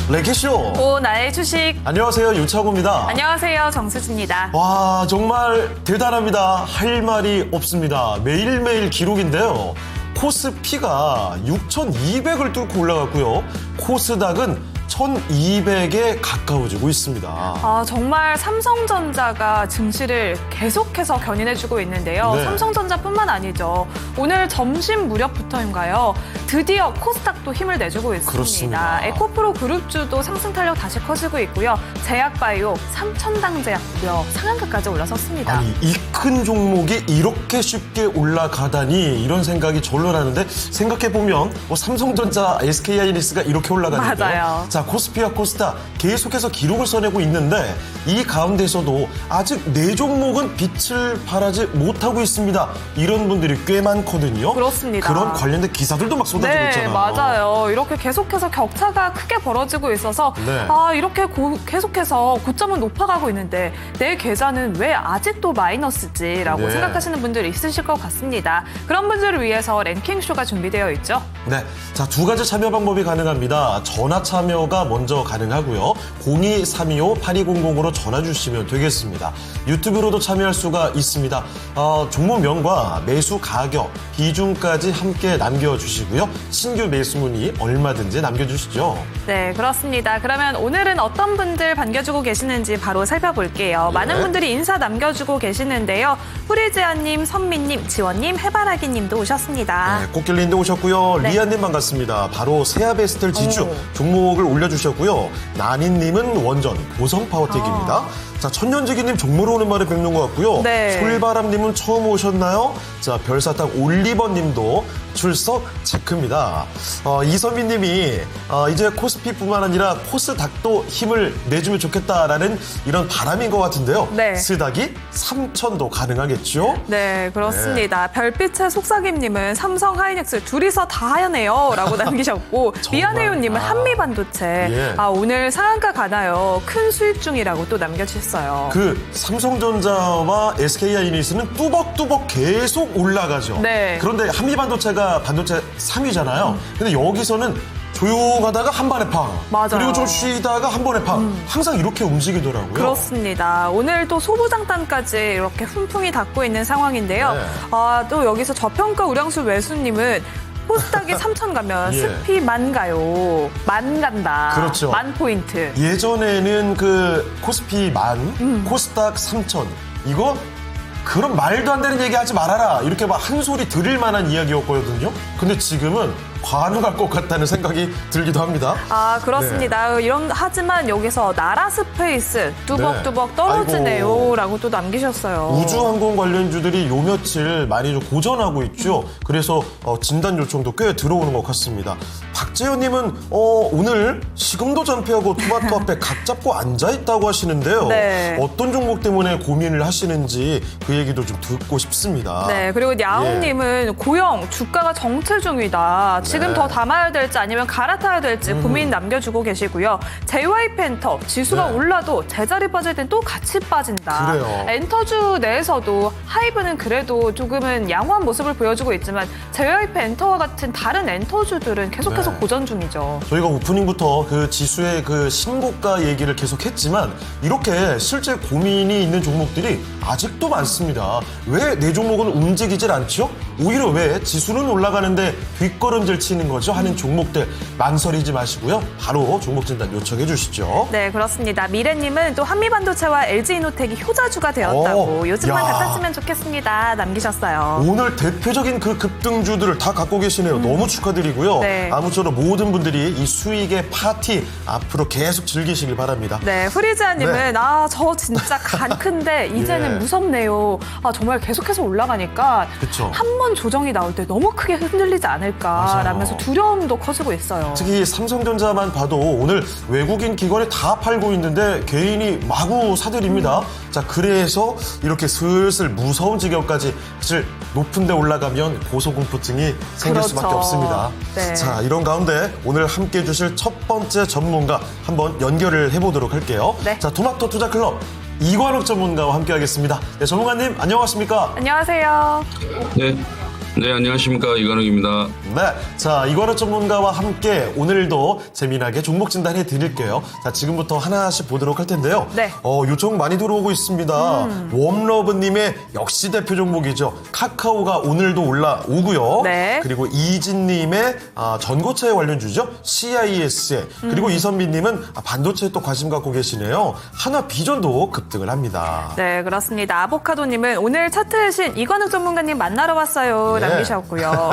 레켓쇼. 오, 나의 주식. 안녕하세요, 윤창호입니다. 안녕하세요, 정수진입니다. 와, 정말 대단합니다. 할 말이 없습니다. 매일매일 기록인데요. 코스피가 6,200을 뚫고 올라갔고요. 코스닥은 1,200에 가까워지고 있습니다. 정말 삼성전자가 증시를 계속해서 견인해주고 있는데요. 네. 삼성전자뿐만 아니죠. 오늘 점심 무렵부터인가요? 드디어 코스닥도 힘을 내주고 있습니다. 그렇습니다. 에코프로 그룹주도 상승 탄력 다시 커지고 있고요. 제약바이오, 삼천당제약 무려 상한가까지 올라섰습니다. 아니, 이 큰 종목이 이렇게 쉽게 올라가다니 이런 생각이 절로 나는데 생각해보면 삼성전자, SK하이닉스가 이렇게 올라가는데요. 맞아요. 자, 코스피와 코스닥 계속해서 기록을 써내고 있는데 이 가운데서도 아직 네 종목은 빛을 발하지 못하고 있습니다. 이런 분들이 꽤 많거든요. 그렇습니다. 그런 관련된 기사들도 막 쏟아지고 네, 있잖아요. 맞아요. 이렇게 계속해서 격차가 크게 벌어지고 있어서 네. 이렇게 계속해서 고점은 높아가고 있는데 내 계좌는 왜 아직도 마이너스지라고 네. 생각하시는 분들이 있으실 것 같습니다. 그런 분들을 위해서 랭킹쇼가 준비되어 있죠. 네, 자, 두 가지 참여 방법이 가능합니다. 전화 참여가 먼저 가능하고요. 02-325-8200으로 전화 주시면 되겠습니다. 유튜브로도 참여할 수가 있습니다. 종목명과 매수 가격, 비중까지 함께 남겨주시고요. 신규 매수 문의 얼마든지 남겨주시죠. 네, 그렇습니다. 그러면 오늘은 어떤 분들 반겨주고 계시는지 바로 살펴볼게요. 많은 분들이 인사 남겨주고 계시는데요. 후리지아님, 선미님, 지원님, 해바라기님도 오셨습니다. 네, 꽃길님도 오셨고요. 네. 리아님 반갑습니다. 바로 세아베스텔 지주 종목을 올려주셨고요. 나니님은 원전, 보성파워텍입니다. 자, 천년지기님 정말 오랜만에 뵙는 것 같고요. 네. 솔바람님은 처음 오셨나요? 자, 별사탕 올리버님도 출석 체크입니다. 이선미님이 이제 코스피뿐만 아니라 코스닥도 힘을 내주면 좋겠다라는 이런 바람인 것 같은데요. 네. 스닥이 3,000도 가능하겠죠? 네, 그렇습니다. 별빛의 속삭임님은 삼성 하이닉스 둘이서 다 하네요 라고 남기셨고 미안해요님은 한미반도체 예. 오늘 상한가 가나요? 큰 수익 중이라고 또 남겨주셨어요. 그 삼성전자와 SK하이닉스는 뚜벅뚜벅 계속 올라가죠. 네. 그런데 한미반도체가 반도체 3위잖아요. 근데 여기서는 조용하다가 한 번에 팡. 맞아요. 그리고 좀 쉬다가 한 번에 팡. 항상 이렇게 움직이더라고요. 그렇습니다. 오늘 또 소부장단까지 이렇게 훈풍이 닿고 있는 상황인데요. 네. 또 여기서 저평가 우량수 매수님은 코스닥이 3,000 가면 예. 스피 만 가요. 만 간다. 그렇죠. 만 포인트. 예전에는 그 코스피 10,000, 코스닥 3,000. 이거 그런 말도 안 되는 얘기 하지 말아라. 이렇게 막 한 소리 들을 만한 이야기였거든요. 근데 지금은 관우갈 것 같다는 생각이 들기도 합니다. 그렇습니다. 하지만 여기서 나라 스페이스 뚜벅뚜벅 네. 떨어지네요. 아이고. 라고 또 남기셨어요. 우주항공 관련주들이 요 며칠 많이 좀 고전하고 있죠. 그래서 진단 요청도 꽤 들어오는 것 같습니다. 박재현님은 오늘 시금도 전폐하고 토마토 앞에 각 잡고 앉아있다고 하시는데요. 네. 어떤 종목 때문에 고민을 하시는지 그 얘기도 좀 듣고 싶습니다. 네, 그리고 야옹님은 고영 주가가 정체 중이다. 지금 네. 더 담아야 될지 아니면 갈아타야 될지 고민 남겨주고 계시고요. JYP 엔터 지수가 네. 올라도 제자리 빠질 땐 또 같이 빠진다. 그래요. 엔터주 내에서도 하이브는 그래도 조금은 양호한 모습을 보여주고 있지만 JYP 엔터와 같은 다른 엔터주들은 계속해서 네. 고전 중이죠. 저희가 오프닝부터 그 지수의 그 신고가 얘기를 계속 했지만 이렇게 실제 고민이 있는 종목들이 아직도 많습니다. 왜 내 종목은 움직이질 않죠? 오히려 왜 지수는 올라가는데 뒷걸음질 치는 거죠? 하는 종목들 망설이지 마시고요. 바로 종목 진단 요청해 주시죠. 네, 그렇습니다. 미래님은 또 한미반도체와 LG이노텍이 효자주가 되었다고 요즘만 야. 같았으면 좋겠습니다. 남기셨어요. 오늘 대표적인 그 급등주들을 다 갖고 계시네요. 너무 축하드리고요. 네. 아무쪼록 모든 분들이 이 수익의 파티 앞으로 계속 즐기시길 바랍니다. 네, 프리지아님은 네. 저 진짜 간 큰데 이제는 예. 무섭네요. 정말 계속해서 올라가니까 그쵸. 한 번 조정이 나올 때 너무 크게 흔들리지 않을까라면서 맞아요. 두려움도 커지고 있어요. 특히 삼성전자만 봐도 오늘 외국인 기관이 다 팔고 있는데 개인이 마구 사들입니다. 자, 그래서 이렇게 슬슬 무서운 지경까지 사실 높은 데 올라가면 고소공포증이 생길 그렇죠. 수밖에 없습니다. 네. 자, 이런 가운데 오늘 함께 해주실 첫 번째 전문가 한번 연결을 해보도록 할게요. 네. 자, 토마토 투자클럽 이관욱 전문가와 함께 하겠습니다. 네, 전문가님 안녕하십니까? 안녕하세요. 네, 네, 안녕하십니까. 이관욱입니다. 네, 자, 이관우 전문가와 함께 오늘도 재미나게 종목 진단해 드릴게요. 자, 지금부터 하나씩 보도록 할 텐데요. 네. 요청 많이 들어오고 있습니다. 웜러브님의 역시 대표 종목이죠. 카카오가 오늘도 올라오고요. 네. 그리고 이진님의 전고체 관련주죠. CIS에. 그리고 이선미님은 반도체에 또 관심 갖고 계시네요. 하나비전도 급등을 합니다. 네, 그렇습니다. 아보카도님은 오늘 차트의 신 이관욱 전문가님 만나러 왔어요. 네. 남기셨고요.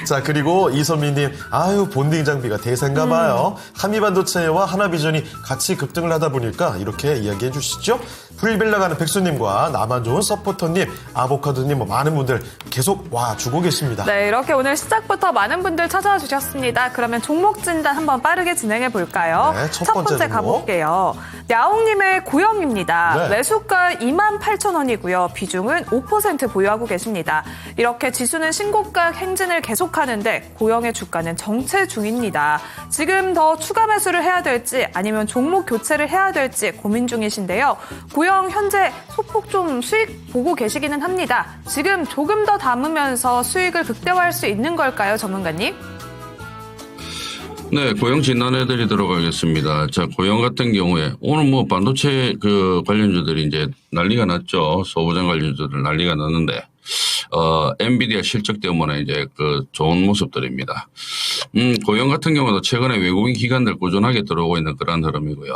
자, 그리고 이선미님, 아유, 본딩 장비가 대세인가 봐요. 한미반도체와 하나비전이 같이 급등을 하다 보니까 이렇게 이야기해 주시죠. 프리빌라 가는 백수님과 나만 좋은 서포터님, 아보카도님, 많은 분들 계속 와주고 계십니다. 네, 이렇게 오늘 시작부터 많은 분들 찾아와 주셨습니다. 그러면 종목 진단 한번 빠르게 진행해 볼까요? 네, 첫 첫 번째 번째 종목. 가볼게요. 야옹님의 고영입니다. 네. 매수가 28,000원이고요. 비중은 5% 보유하고 계십니다. 이렇게 지수는 신고가 행진을 계속하는데 고영의 주가는 정체 중입니다. 지금 더 추가 매수를 해야 될지 아니면 종목 교체를 해야 될지 고민 중이신데요. 고영 현재 소폭 좀 수익 보고 계시기는 합니다. 지금 조금 더 담으면서 수익을 극대화할 수 있는 걸까요, 전문가님? 네, 고용 진단해 드리도록 하겠습니다. 자, 고용 같은 경우에 오늘 뭐 반도체 관련주들이 이제 난리가 났죠. 소부장 관련주들 난리가 났는데, 엔비디아 실적 때문에 이제 좋은 모습들입니다. 고용 같은 경우도 최근에 외국인 기관들 꾸준하게 들어오고 있는 그런 흐름이고요.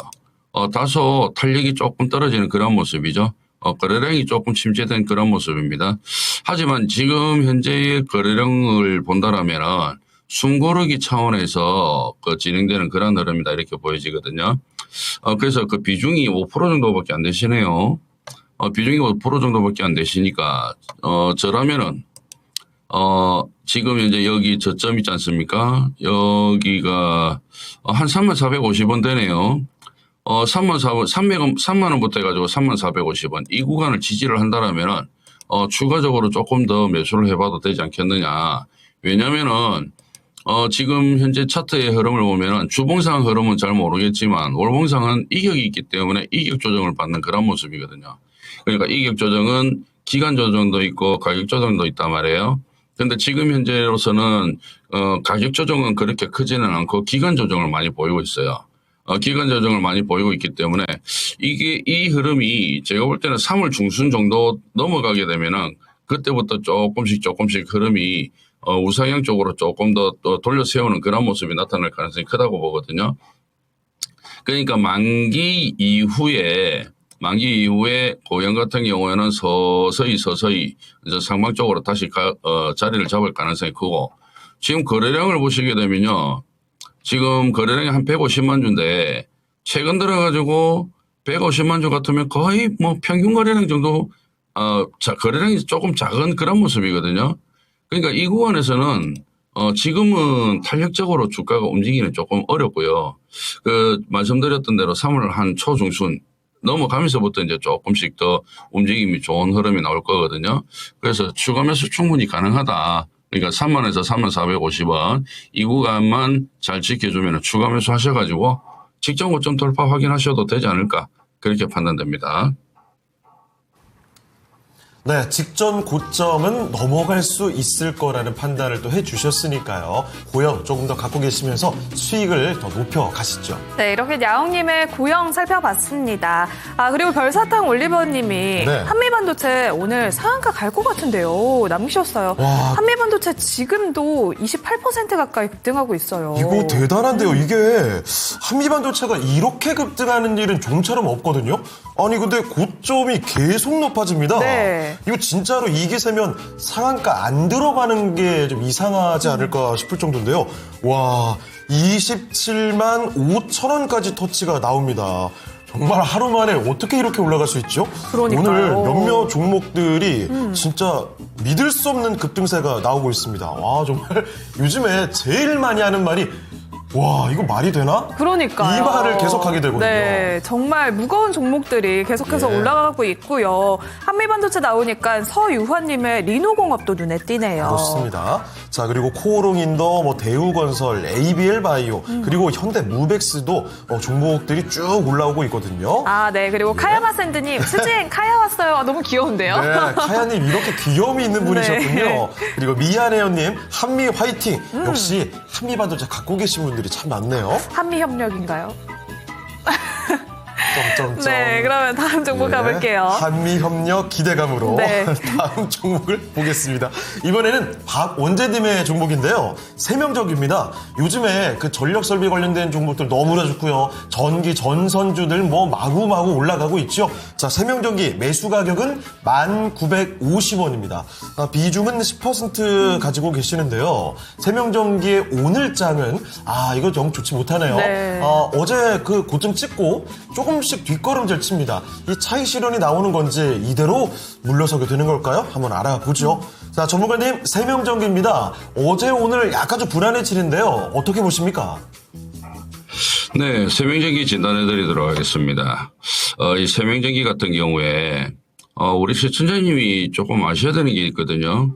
다소 탄력이 조금 떨어지는 그런 모습이죠. 거래량이 조금 침체된 그런 모습입니다. 하지만 지금 현재의 거래량을 본다라면은 숨고르기 차원에서 진행되는 그런 흐름이다 이렇게 보여지거든요. 그래서 그 비중이 5% 정도밖에 안 되시네요. 비중이 5% 정도밖에 안 되시니까 저라면은 지금 현재 여기 저점 있지 않습니까? 여기가 한 3450원 되네요. 3만 원부터 해가지고 3450원 이 구간을 지지를 한다라면은 추가적으로 조금 더 매수를 해봐도 되지 않겠느냐. 왜냐면은 지금 현재 차트의 흐름을 보면은 주봉상 흐름은 잘 모르겠지만 월봉상은 이격이 있기 때문에 이격 조정을 받는 그런 모습이거든요. 그러니까 이격 조정은 기간 조정도 있고 가격 조정도 있단 말이에요. 근데 지금 현재로서는 가격 조정은 그렇게 크지는 않고 기간 조정을 많이 보이고 있어요. 기간 조정을 많이 보이고 있기 때문에 이 흐름이 제가 볼 때는 3월 중순 정도 넘어가게 되면은 그때부터 조금씩 흐름이 우상향 쪽으로 조금 더 돌려 세우는 그런 모습이 나타날 가능성이 크다고 보거든요. 그러니까 만기 이후에 고용 같은 경우에는 서서히 이제 상방 쪽으로 다시 자리를 잡을 가능성이 크고 지금 거래량을 보시게 되면요. 지금 거래량이 한 150만 주인데 최근 들어가지고 150만 주 같으면 거의 뭐 평균 거래량 정도 거래량이 조금 작은 그런 모습이거든요. 그러니까 이 구간에서는 지금은 탄력적으로 주가가 움직이는 조금 어렵고요. 말씀드렸던 대로 3월 한 초중순 넘어가면서부터 이제 조금씩 더 움직임이 좋은 흐름이 나올 거거든요. 그래서 추가 매수 충분히 가능하다. 그러니까 3만에서 3,450원 이 구간만 잘 지켜주면 추가 매수 하셔가지고 직전 고점 돌파 확인하셔도 되지 않을까 그렇게 판단됩니다. 네, 직전 고점은 넘어갈 수 있을 거라는 판단을 또 해주셨으니까요. 고영 조금 더 갖고 계시면서 수익을 더 높여 가시죠. 네, 이렇게 야옹님의 고영 살펴봤습니다. 그리고 별사탕 올리버님이 네. 한미반도체 오늘 상한가 갈 것 같은데요. 남기셨어요. 와. 한미반도체 지금도 28% 가까이 급등하고 있어요. 이거 대단한데요. 이게 한미반도체가 이렇게 급등하는 일은 좀처럼 없거든요. 아니 근데 고점이 계속 높아집니다. 네. 이거 진짜로 이 기세면 상한가 안 들어가는 게 좀 이상하지 않을까 싶을 정도인데요. 와, 27만 5천 원까지 터치가 나옵니다. 정말 하루 만에 어떻게 이렇게 올라갈 수 있죠? 그러니까요. 오늘 몇몇 종목들이 진짜 믿을 수 없는 급등세가 나오고 있습니다. 와, 정말 요즘에 제일 많이 하는 말이 와, 이거 말이 되나? 그러니까요. 이 말을 계속하게 되거든요. 네, 정말 무거운 종목들이 계속해서 예. 올라가고 있고요. 한미반도체 나오니까 서유화님의 리노공업도 눈에 띄네요. 그렇습니다. 자, 그리고 코오롱인더, 뭐 대우건설, ABL 바이오, 그리고 현대무벡스도 종목들이 쭉 올라오고 있거든요. 아, 네. 그리고 카야마 샌드님, 수지행 카야 왔어요. 아, 너무 귀여운데요? 네, 카야님 이렇게 귀여움이 있는 분이셨군요. 네. 그리고 미안해요님, 한미 화이팅. 역시 한미반도체 갖고 계신 분들이 참 많네요. 한미협력인가요? 점점점. 네, 그러면 다음 종목 네, 가볼게요. 한미협력 기대감으로 네. 다음 종목을 보겠습니다. 이번에는 박원재님의 종목인데요. 세명적입니다. 요즘에 그 전력 설비 관련된 종목들 너무나 좋고요. 전기, 전선주들 뭐 마구마구 올라가고 있죠. 자, 세명전기 매수 가격은 1,950원입니다. 비중은 10% 가지고 계시는데요. 세명전기의 오늘장은 이거 영 좋지 못하네요. 네. 어제 그 고점 찍고 조금씩 뒷걸음질 칩니다. 이 차익 실현이 나오는 건지 이대로 물러서게 되는 걸까요? 한번 알아보죠. 자, 전문가님, 세명전기입니다. 어제 오늘 약간 좀 불안해지는데요. 어떻게 보십니까? 네, 세명전기 진단해드리도록 하겠습니다. 이 세명전기 같은 경우에 우리 시청자님이 조금 아셔야 되는 게 있거든요.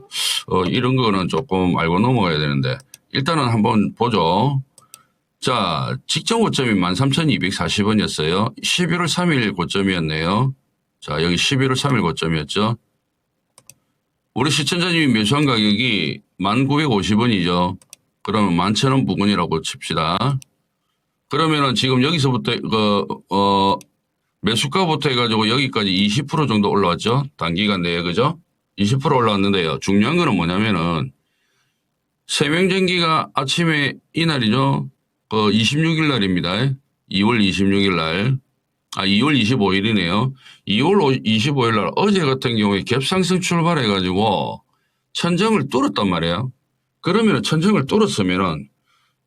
이런 거는 조금 알고 넘어가야 되는데 일단은 한번 보죠. 자, 직전 고점이 13,240원이었어요. 11월 3일 고점이었네요. 자, 여기 11월 3일 고점이었죠. 우리 시청자님이 매수한 가격이 1,950원이죠. 그러면 11,000원 부근이라고 칩시다. 그러면은 지금 여기서부터 매수가부터 해가지고 여기까지 20% 정도 올라왔죠. 단기간 내에, 그죠? 20% 올라왔는데요. 중요한 거는 뭐냐면은 세명전기가 아침에 이날이죠. 26일 날입니다. 2월 26일 날. 2월 25일이네요. 2월 25일 날 어제 같은 경우에 갭상승 출발해가지고 천정을 뚫었단 말이에요. 그러면 천정을 뚫었으면은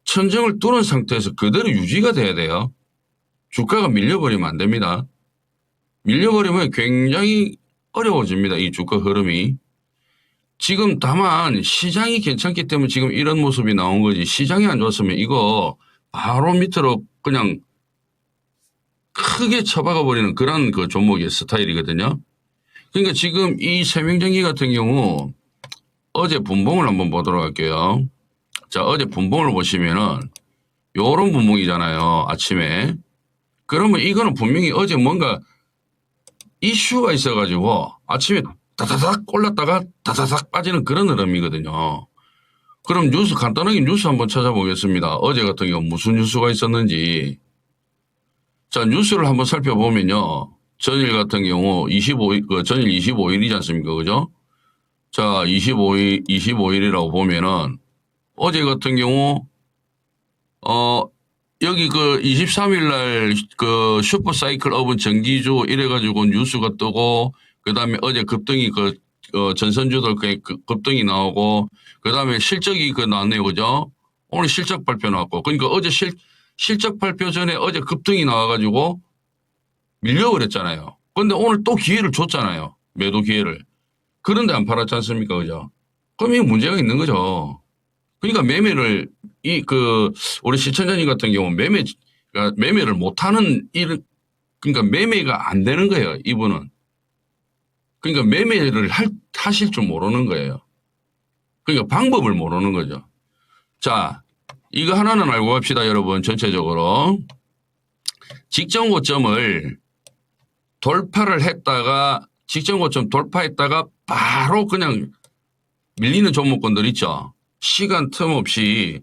천정을 뚫은 상태에서 그대로 유지가 돼야 돼요. 주가가 밀려버리면 안 됩니다. 밀려버리면 굉장히 어려워집니다. 이 주가 흐름이. 지금 다만 시장이 괜찮기 때문에 지금 이런 모습이 나온 거지. 시장이 안 좋았으면 이거 바로 밑으로 그냥 크게 쳐박아 버리는 그런 그 종목의 스타일이거든요. 그러니까 지금 이 세명전기 같은 경우 어제 분봉을 한번 보도록 할게요. 자, 어제 분봉을 보시면은 요런 분봉이잖아요. 아침에. 그러면 이거는 분명히 어제 뭔가 이슈가 있어가지고 아침에 다다닥 올랐다가 다다닥 빠지는 그런 흐름이거든요. 그럼 뉴스 간단하게 뉴스 한번 찾아보겠습니다. 어제 같은 경우 무슨 뉴스가 있었는지. 자, 뉴스를 한번 살펴보면요. 전일 같은 경우 전일 25일이지 않습니까? 그죠? 자, 25일이라고 보면은 어제 같은 경우 여기 23일 날 슈퍼사이클 업은 전기주 이래가지고 뉴스가 뜨고 그다음에 어제 급등이 전선주들 급등이 나오고 그다음에 실적이 나왔네요. 그죠? 오늘 실적 발표 나왔고 그러니까 어제 실적 발표 전에 어제 급등이 나와가지고 밀려버렸잖아요. 그런데 오늘 또 기회를 줬잖아요. 매도 기회를. 그런데 안 팔았지 않습니까? 그죠? 그럼 이게 문제가 있는 거죠. 그러니까 매매를 우리 시청자님 같은 경우 매매를 못하는 그러니까 매매가 안 되는 거예요. 이분은. 그러니까 매매를 하실 줄 모르는 거예요. 그러니까 방법을 모르는 거죠. 자, 이거 하나는 알고 갑시다, 여러분. 전체적으로. 직전 고점을 돌파를 했다가 직전 고점 돌파했다가 바로 그냥 밀리는 종목군들 있죠. 시간 틈 없이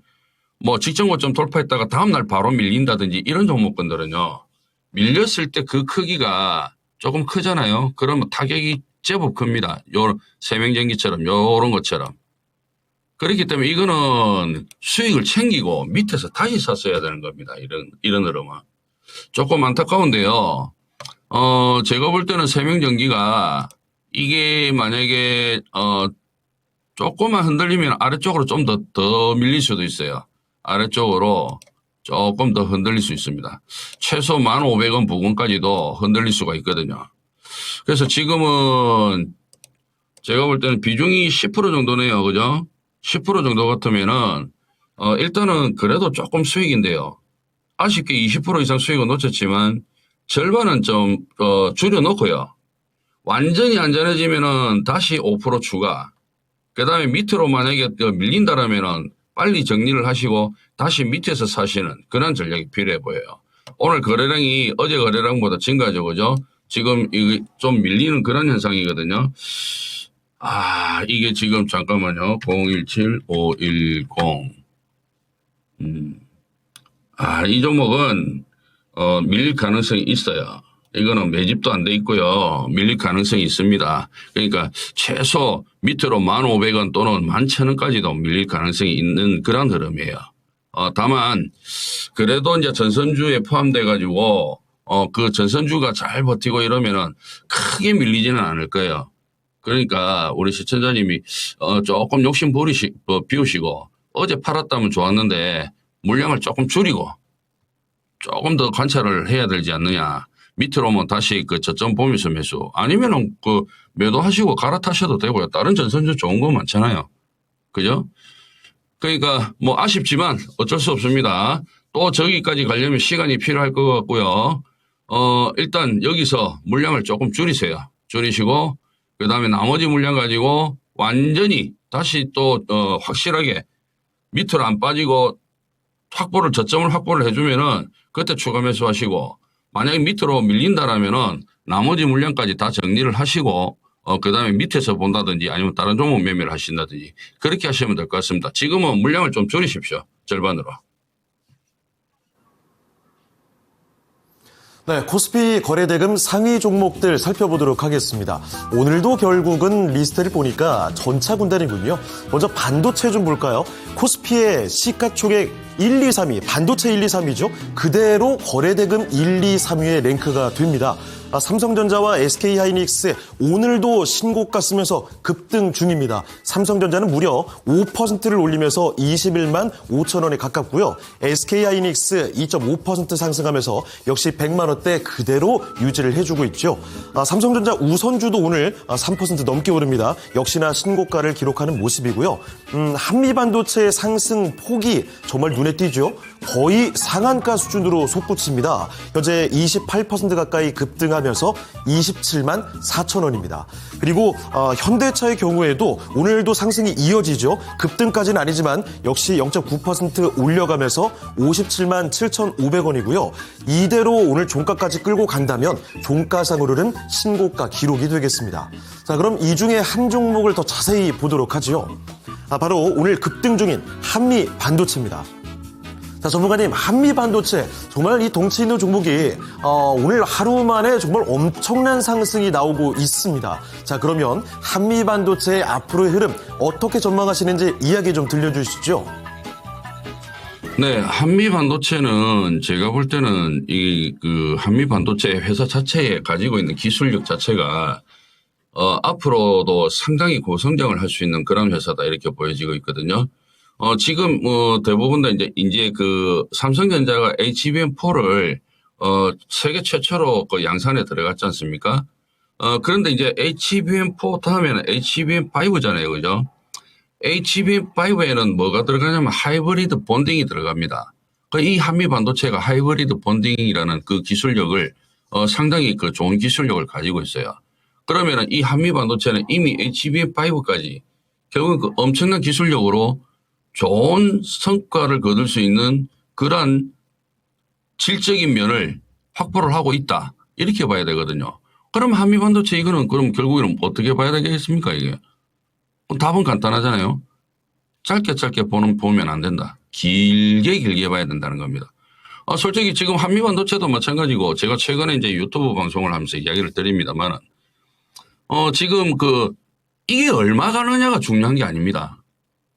뭐 직전 고점 돌파했다가 다음날 바로 밀린다든지 이런 종목군들은요. 밀렸을 때 그 크기가 조금 크잖아요. 그러면 타격이 제법 큽니다. 요 세명전기처럼 요런 것처럼. 그렇기 때문에 이거는 수익을 챙기고 밑에서 다시 샀어야 되는 겁니다. 이런 흐름은. 조금 안타까운데요. 제가 볼 때는 세명전기가 이게 만약에 조금만 흔들리면 아래쪽으로 좀 더 밀릴 수도 있어요. 아래쪽으로 조금 더 흔들릴 수 있습니다. 최소 1,500원 부근까지도 흔들릴 수가 있거든요. 그래서 지금은 제가 볼 때는 비중이 10% 정도네요. 그죠? 10% 정도 같으면은 일단은 그래도 조금 수익인데요. 아쉽게 20% 이상 수익을 놓쳤지만 절반은 좀 줄여놓고요. 완전히 안전해지면은 다시 5% 추가. 그 다음에 밑으로 만약에 밀린다라면은 빨리 정리를 하시고 다시 밑에서 사시는 그런 전략이 필요해 보여요. 오늘 거래량이 어제 거래량보다 증가하죠, 그죠? 지금 이게 좀 밀리는 그런 현상이거든요. 이게 지금 잠깐만요. 017510. 이 종목은 밀릴 가능성이 있어요. 이거는 매집도 안 돼 있고요. 밀릴 가능성이 있습니다. 그러니까 최소 밑으로 1,500원 또는 11,000원까지도 밀릴 가능성이 있는 그런 흐름이에요. 다만 그래도 이제 전선주에 포함돼 가지고 그 전선주가 잘 버티고 이러면은 크게 밀리지는 않을 거예요. 그러니까 우리 시청자님이 조금 욕심 비우시고 어제 팔았다면 좋았는데 물량을 조금 줄이고 조금 더 관찰을 해야 되지 않느냐. 밑으로 오면 다시 그 저점 보면서 매수. 아니면은 그 매도하시고 갈아타셔도 되고요. 다른 전선주 좋은 거 많잖아요. 그죠? 그러니까 뭐 아쉽지만 어쩔 수 없습니다. 또 저기까지 가려면 시간이 필요할 것 같고요. 일단 여기서 물량을 조금 줄이세요. 줄이시고 그 다음에 나머지 물량 가지고 완전히 다시 또 확실하게 밑으로 안 빠지고 저점을 확보를 해주면은 그때 추가 매수하시고 만약에 밑으로 밀린다라면은 나머지 물량까지 다 정리를 하시고 그 다음에 밑에서 본다든지 아니면 다른 종목 매매를 하신다든지 그렇게 하시면 될 것 같습니다. 지금은 물량을 좀 줄이십시오. 절반으로. 네, 코스피 거래대금 상위 종목들 살펴보도록 하겠습니다. 오늘도 결국은 리스트를 보니까 전차 군단이군요. 먼저 반도체 좀 볼까요? 코스피의 시가총액 1, 2, 3위, 반도체 1, 2, 3위죠. 그대로 거래대금 1, 2, 3위에 랭크가 됩니다. 삼성전자와 SK하이닉스 오늘도 신고가 쓰면서 급등 중입니다. 삼성전자는 무려 5%를 올리면서 21만 5천 원에 가깝고요. SK하이닉스 2.5% 상승하면서 역시 100만 원대 그대로 유지를 해주고 있죠. 삼성전자 우선주도 오늘 3% 넘게 오릅니다. 역시나 신고가를 기록하는 모습이고요. 한미반도체의 상승 폭이 정말 눈에 띄죠. 거의 상한가 수준으로 솟구칩니다. 현재 28% 가까이 급등하면서 27만 4천 원입니다. 그리고 현대차의 경우에도 오늘도 상승이 이어지죠. 급등까지는 아니지만 역시 0.9% 올려가면서 57만 7,500원이고요. 이대로 오늘 종가까지 끌고 간다면 종가상으로는 신고가 기록이 되겠습니다. 자, 그럼 이 중에 한 종목을 더 자세히 보도록 하죠. 바로 오늘 급등 중인 한미 반도체입니다. 자, 전문가님, 한미반도체 정말 이 덩치 있는 종목이 오늘 하루 만에 정말 엄청난 상승이 나오고 있습니다. 자, 그러면 한미반도체의 앞으로의 흐름 어떻게 전망하시는지 이야기 좀 들려주시죠. 네, 한미반도체는 제가 볼 때는 그 한미반도체 회사 자체에 가지고 있는 기술력 자체가 앞으로도 상당히 고성장을 할 수 있는 그런 회사다 이렇게 보여지고 있거든요. 지금 대부분 다 이제 그 삼성전자가 HBM4를 세계 최초로 그 양산에 들어갔지 않습니까? 그런데 이제 HBM4 다음에는 HBM5잖아요, 그죠? HBM5에는 뭐가 들어가냐면 하이브리드 본딩이 들어갑니다. 이 한미 반도체가 하이브리드 본딩이라는 그 기술력을 상당히 그 좋은 기술력을 가지고 있어요. 그러면은 이 한미 반도체는 이미 HBM5까지 결국은 그 엄청난 기술력으로 좋은 성과를 거둘 수 있는 그러한 질적인 면을 확보를 하고 있다. 이렇게 봐야 되거든요. 그럼 한미반도체 이거는 그럼 결국에는 어떻게 봐야 되겠습니까, 이게? 답은 간단하잖아요. 짧게 보면 안 된다. 길게 봐야 된다는 겁니다. 솔직히 지금 한미반도체도 마찬가지고 제가 최근에 이제 유튜브 방송을 하면서 이야기를 드립니다만은 지금 이게 얼마 가느냐가 중요한 게 아닙니다.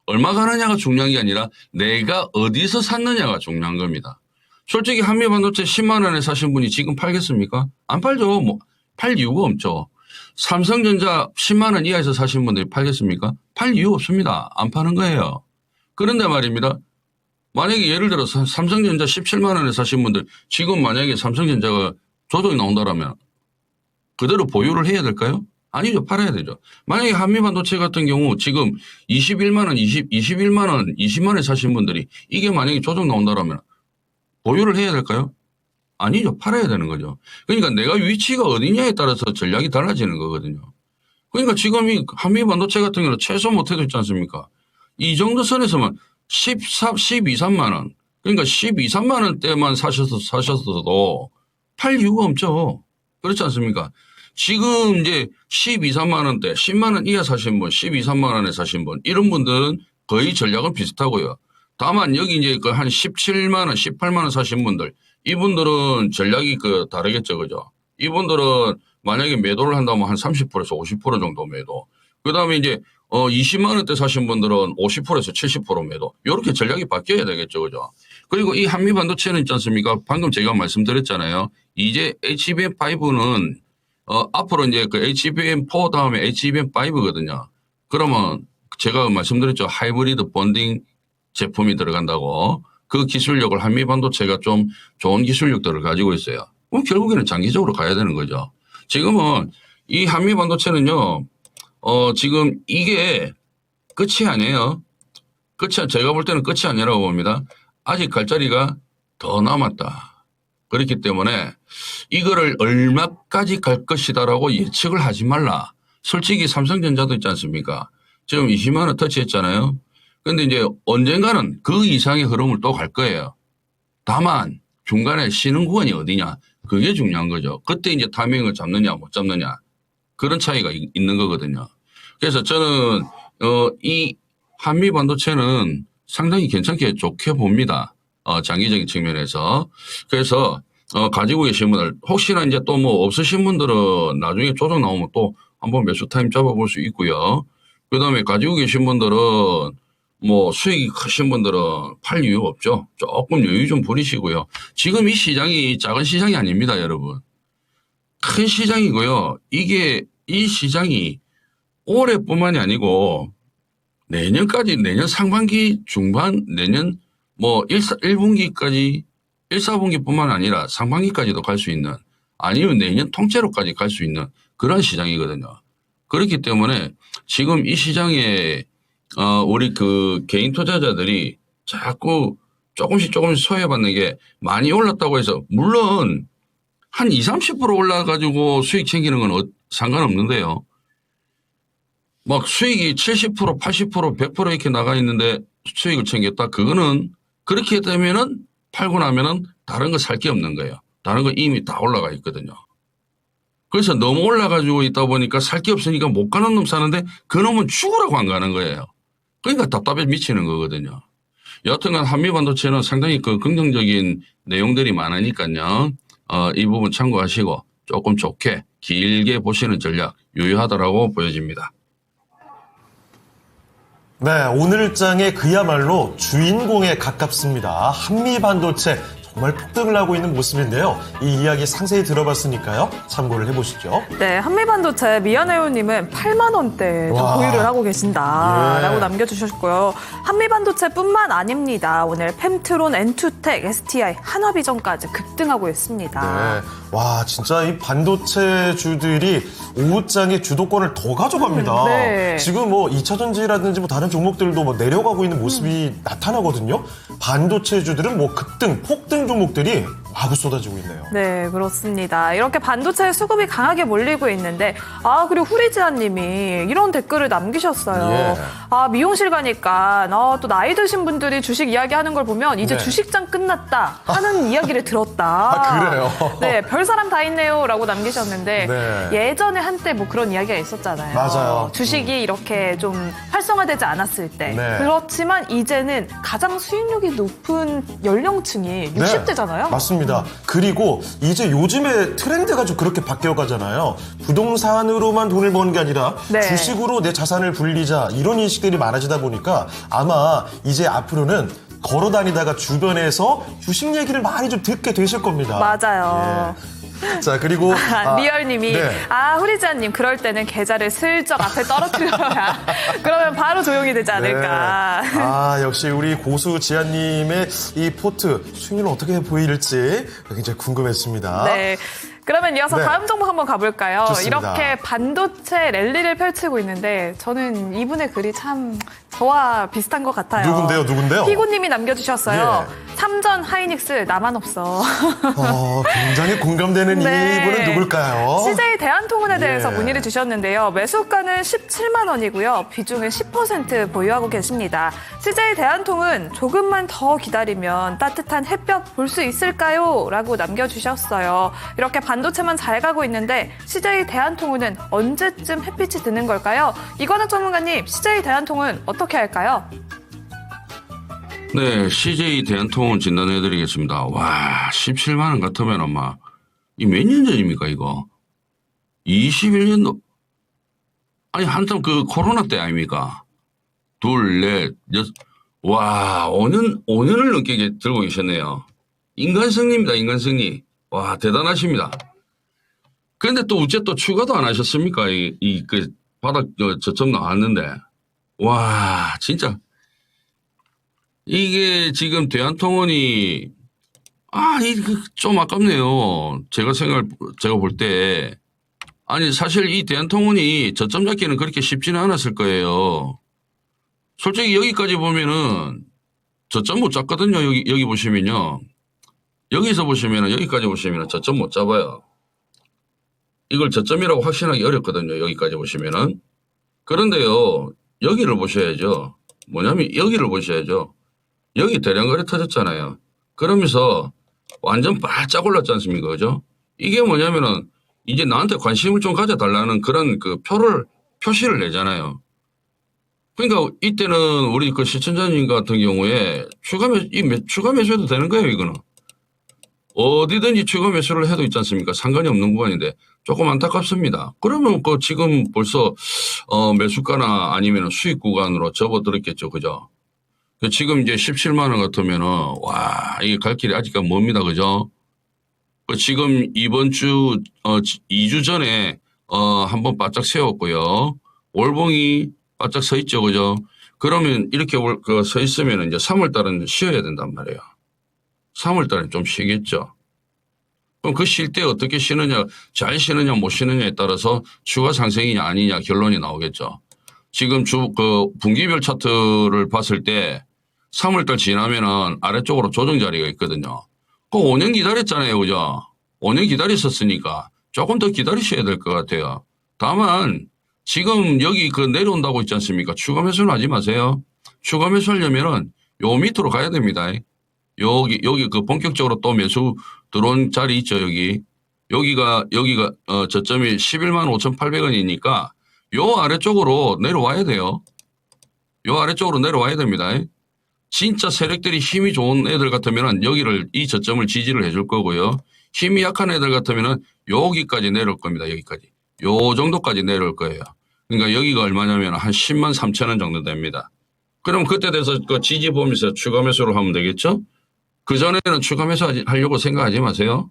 얼마 가느냐가 중요한 게 아니라 내가 어디서 샀느냐가 중요한 겁니다. 솔직히 한미반도체 10만 원에 사신 분이 지금 팔겠습니까? 안 팔죠. 팔 이유가 없죠. 삼성전자 10만 원 이하에서 사신 분들이 팔겠습니까? 팔 이유 없습니다. 안 파는 거예요. 그런데 말입니다. 만약에 예를 들어서 삼성전자 17만 원에 사신 분들 지금 만약에 삼성전자가 조정이 나온다라면 그대로 보유를 해야 될까요? 아니죠. 팔아야 되죠. 만약에 한미반도체 같은 경우 지금 21만 원, 21만 원, 20만 원에 사신 분들이 이게 만약에 조정 나온다라면 보유를 해야 될까요? 아니죠. 팔아야 되는 거죠. 그러니까 내가 위치가 어디냐에 따라서 전략이 달라지는 거거든요. 그러니까 지금 이 한미반도체 같은 경우는 최소 못해도 있지 않습니까? 이 정도 선에서만 12, 3만 원. 그러니까 12, 3만 원대만 사셨어도 팔 이유가 없죠. 그렇지 않습니까? 지금 이제 12, 3만 원대, 10만 원 이하 사신 분, 12, 3만 원에 사신 분, 이런 분들은 거의 전략은 비슷하고요. 다만 여기 이제 그 한 17만 원, 18만 원 사신 분들, 이분들은 전략이 다르겠죠. 그죠? 이분들은 만약에 매도를 한다면 한 30%에서 50% 정도 매도. 그 다음에 이제 20만 원대 사신 분들은 50%에서 70% 매도. 이렇게 전략이 바뀌어야 되겠죠. 그죠? 그리고 이 한미반도체는 있지 않습니까? 방금 제가 말씀드렸잖아요. 이제 HBM5는 앞으로 이제 그 HBM4 다음에 HBM5거든요. 그러면 제가 말씀드렸죠. 하이브리드 본딩 제품이 들어간다고. 그 기술력을 한미반도체가 좀 좋은 기술력들을 가지고 있어요. 그럼 결국에는 장기적으로 가야 되는 거죠. 지금은 이 한미반도체는요. 지금 이게 끝이 아니에요. 제가 볼 때는 끝이 아니라고 봅니다. 아직 갈 자리가 더 남았다. 그렇기 때문에 이거를 얼마까지 갈 것이다라고 예측을 하지 말라. 솔직히 삼성전자도 있지 않습니까? 지금 20만 원 터치했잖아요. 그런데 이제 언젠가는 그 이상의 흐름을 또 갈 거예요. 다만 중간에 쉬는 구간이 어디냐. 그게 중요한 거죠. 그때 이제 타이밍을 잡느냐 못 잡느냐. 그런 차이가 있는 거거든요. 그래서 저는 이 한미 반도체는 상당히 괜찮게 좋게 봅니다. 장기적인 측면에서. 그래서 가지고 계신 분들 혹시나 이제 또 뭐 없으신 분들은 나중에 조정 나오면 또 한번 매수 타임 잡아볼 수 있고요. 그다음에 가지고 계신 분들은 뭐 수익이 크신 분들은 팔 이유가 없죠. 조금 여유 좀 부리시고요. 지금 이 시장이 작은 시장이 아닙니다, 여러분. 큰 시장이고요. 이 시장이 올해뿐만이 아니고 내년까지, 내년 상반기 중반, 내년 뭐 1분기까지 1, 4분기뿐만 아니라 상반기까지도 갈 수 있는, 아니면 내년 통째로까지 갈 수 있는 그런 시장이거든요. 그렇기 때문에 지금 이 시장에 우리 그 개인 투자자들이 자꾸 조금씩 소외받는 게 많이 올랐다고 해서 물론 한 20, 30% 올라가지고 수익 챙기는 건 상관없는데요. 막 수익이 70%, 80%, 100% 이렇게 나가 있는데 수익을 챙겼다. 그거는 그렇게 되면은 팔고 나면은 다른 거 살 게 없는 거예요. 다른 거 이미 다 올라가 있거든요. 그래서 너무 올라가지고 있다 보니까 살 게 없으니까 못 가는 놈 사는데 그 놈은 죽으라고 안 가는 거예요. 그러니까 답답해 미치는 거거든요. 여하튼간 한미반도체는 상당히 그 긍정적인 내용들이 많으니까요. 이 부분 참고하시고 조금 좋게 길게 보시는 전략 유효하다라고 보여집니다. 네, 오늘 장에 그야말로 주인공에 가깝습니다. 한미반도체 정말 폭등을 하고 있는 모습인데요. 이 이야기 상세히 들어봤으니까요. 참고를 해보시죠. 네, 한미반도체 미안해요님은 8만 원대에 보유를 하고 계신다라고 예. 남겨주셨고요. 한미반도체뿐만 아닙니다. 오늘 펜트론, 엔투텍, STI, 한화비전까지 급등하고 있습니다. 네. 와, 진짜 이 반도체주들이 오후장에 주도권을 더 가져갑니다. 네. 지금 뭐 2차전지라든지 뭐 다른 종목들도 뭐 내려가고 있는 모습이 나타나거든요. 반도체주들은 뭐 급등, 폭등 종목들이 마구 쏟아지고 있네요. 네, 그렇습니다. 이렇게 반도체 수급이 강하게 몰리고 있는데, 그리고 후리지아님이 이런 댓글을 남기셨어요. 예. 미용실 가니까, 또 나이 드신 분들이 주식 이야기하는 걸 보면 이제 네. 주식장 끝났다 하는 이야기를 들었다. 그래요? 네, 별 사람 다 있네요 라고 남기셨는데, 네. 예전에 한때 뭐 그런 이야기가 있었잖아요. 맞아요. 주식이 이렇게 좀 활성화되지 않았을 때. 네. 그렇지만 이제는 가장 수익률이 높은 연령층이 60대잖아요. 맞습니다. 그리고 이제 요즘에 트렌드가 좀 그렇게 바뀌어가잖아요. 부동산으로만 돈을 버는 게 아니라 네. 주식으로 내 자산을 불리자 이런 인식들이 많아지다 보니까 아마 이제 앞으로는 걸어 다니다가 주변에서 주식 얘기를 많이 좀 듣게 되실 겁니다. 맞아요. 예. 자, 그리고 리얼님이 네. 후리지아님 그럴 때는 계좌를 슬쩍 앞에 떨어뜨려야 그러면 바로 조용히 되지 않을까. 네. 역시 우리 고수 지아님의 이 포트 수익률은 어떻게 보일지 굉장히 궁금했습니다. 네. 그러면 이어서 네. 다음 종목 한번 가볼까요? 좋습니다. 이렇게 반도체 랠리를 펼치고 있는데 저는 이분의 글이 참 저와 비슷한 것 같아요. 누군데요? 피고님이 남겨주셨어요. 예. 삼전 하이닉스 나만 없어. 굉장히 공감되는 네. 이분은 누굴까요? CJ 대한통운에 대해서 예. 문의를 주셨는데요. 매수가는 17만 원이고요. 비중은 10% 보유하고 계십니다. CJ 대한통운 조금만 더 기다리면 따뜻한 햇볕 볼 수 있을까요? 라고 남겨주셨어요. 이렇게 반도체만 잘 가고 있는데 CJ 대한통운은 언제쯤 햇빛이 드는 걸까요? 이관학 전문가님, CJ 대한통운 어떻게 할까요? 네, CJ 대한통운 진단해드리겠습니다. 와, 17만 원 같으면 아마 이 몇 년 전입니까 이거? 21년도 아니 한참 그 코로나 때 아닙니까? 둘, 넷, 여섯, 와 5년을 넘게 들고 계셨네요. 인간승리입니다, 인간승리. 와 대단하십니다. 그런데 또 어째 또 추가도 안 하셨습니까? 그 바닥 저점 나왔는데 와 진짜. 이게 지금 대한통운이 이게 좀 아깝네요. 제가 볼 때 아니 사실 이 대한통운이 저점 잡기는 그렇게 쉽지는 않았을 거예요. 솔직히 여기까지 보면은 저점 못 잡거든요. 여기 보시면요. 여기서 보시면은 여기까지 보시면은 저점 못 잡아요. 이걸 저점이라고 확신하기 어렵거든요. 여기까지 보시면은. 그런데요. 여기를 보셔야죠. 뭐냐면 여기를 보셔야죠. 여기 대량 거래 터졌잖아요. 그러면서 완전 바짝 올랐지 않습니까? 그죠? 이게 뭐냐면은 이제 나한테 관심을 좀 가져달라는 그런 그 표시를 내잖아요. 그러니까 이때는 우리 그 시청자님 같은 경우에 추가 매수해도 되는 거예요, 이거는. 어디든지 추가 매수를 해도 있지 않습니까? 상관이 없는 구간인데 조금 안타깝습니다. 그러면 그 지금 벌써 매수가나 아니면 수익 구간으로 접어들었겠죠. 그죠? 지금 이제 17만 원 같으면은 와 이게 갈 길이 아직까지 멉니다. 그죠? 지금 이번 주 2주 전에 한번 바짝 세웠고요. 월봉이 바짝 서 있죠. 그죠? 그러면 이렇게 서 있으면 이제 3월 달은 쉬어야 된단 말이에요. 3월 달은 좀 쉬겠죠. 그럼 그 쉴 때 어떻게 쉬느냐, 잘 쉬느냐 못 쉬느냐에 따라서 추가 상승이냐 아니냐 결론이 나오겠죠. 지금 분기별 차트를 봤을 때 3월달 지나면은 아래쪽으로 조정 자리가 있거든요. 그 5년 기다렸잖아요. 그죠? 5년 기다렸었으니까 조금 더 기다리셔야 될 것 같아요. 다만 지금 여기 내려온다고 있지 않습니까? 추가 매수는 하지 마세요. 추가 매수하려면은 요 밑으로 가야 됩니다. 여기 본격적으로 또 매수 들어온 자리 있죠. 여기가 저점이 11만 5,800원이니까 요 아래쪽으로 내려와야 돼요. 요 아래쪽으로 내려와야 됩니다. 진짜 세력들이 힘이 좋은 애들 같으면 이 저점을 지지를 해줄 거고요. 힘이 약한 애들 같으면 여기까지 내려올 겁니다. 여기까지. 요 정도까지 내려올 거예요. 그러니까 여기가 얼마냐면 한 10만 3천 원 정도 됩니다. 그럼 그때 돼서 그 지지 보면서 추가 매수를 하면 되겠죠? 그전에는 추가 매수 하려고 생각하지 마세요.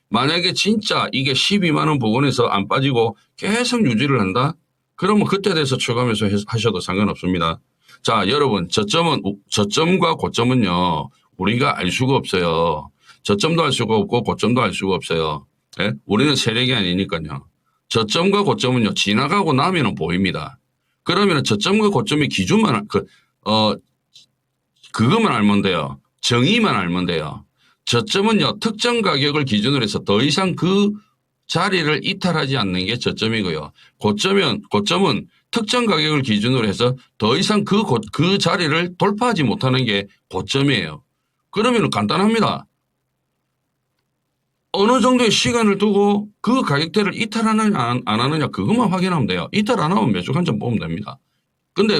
만약에 진짜 이게 12만 원 부근에서 안 빠지고 계속 유지를 한다? 그러면 그때 돼서 추가 매수 하셔도 상관없습니다. 자, 여러분, 저점과 고점은요, 우리가 알 수가 없어요. 저점도 알 수가 없고 고점도 알 수가 없어요. 예? 우리는 세력이 아니니까요. 저점과 고점은요, 지나가고 나면은 보입니다. 그러면 저점과 고점의 기준만, 그것만 알면 돼요. 정의만 알면 돼요. 저점은요, 특정 가격을 기준으로 해서 더 이상 그 자리를 이탈하지 않는 게 저점이고요. 고점은 특정 가격을 기준으로 해서 더 이상 그 자리를 돌파하지 못하는 게 고점이에요. 그러면 간단합니다. 어느 정도의 시간을 두고 그 가격대를 이탈하느냐 안 하느냐 그것만 확인하면 돼요. 이탈 안 하면 매수 관점 보면 됩니다. 근데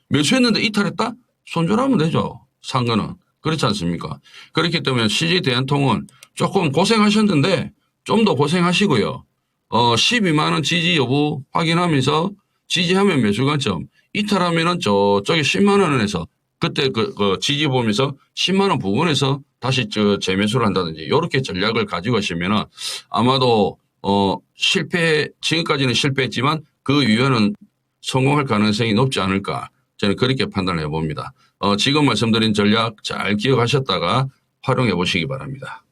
매수했는데 이탈했다? 손절하면 되죠. 산 거는. 그렇지 않습니까? 그렇기 때문에 CJ 대한통운 조금 고생하셨는데 좀 더 고생하시고요. 12만 원 지지 여부 확인하면서 지지하면 매수 관점, 이탈하면은 저쪽에 10만 원에서 그때 그 지지 보면서 10만 원 부근에서 다시 재매수를 한다든지 이렇게 전략을 가지고 가시면은 아마도 지금까지는 실패했지만 그 이후에는 성공할 가능성이 높지 않을까 저는 그렇게 판단을 해봅니다. 지금 말씀드린 전략 잘 기억하셨다가 활용해 보시기 바랍니다.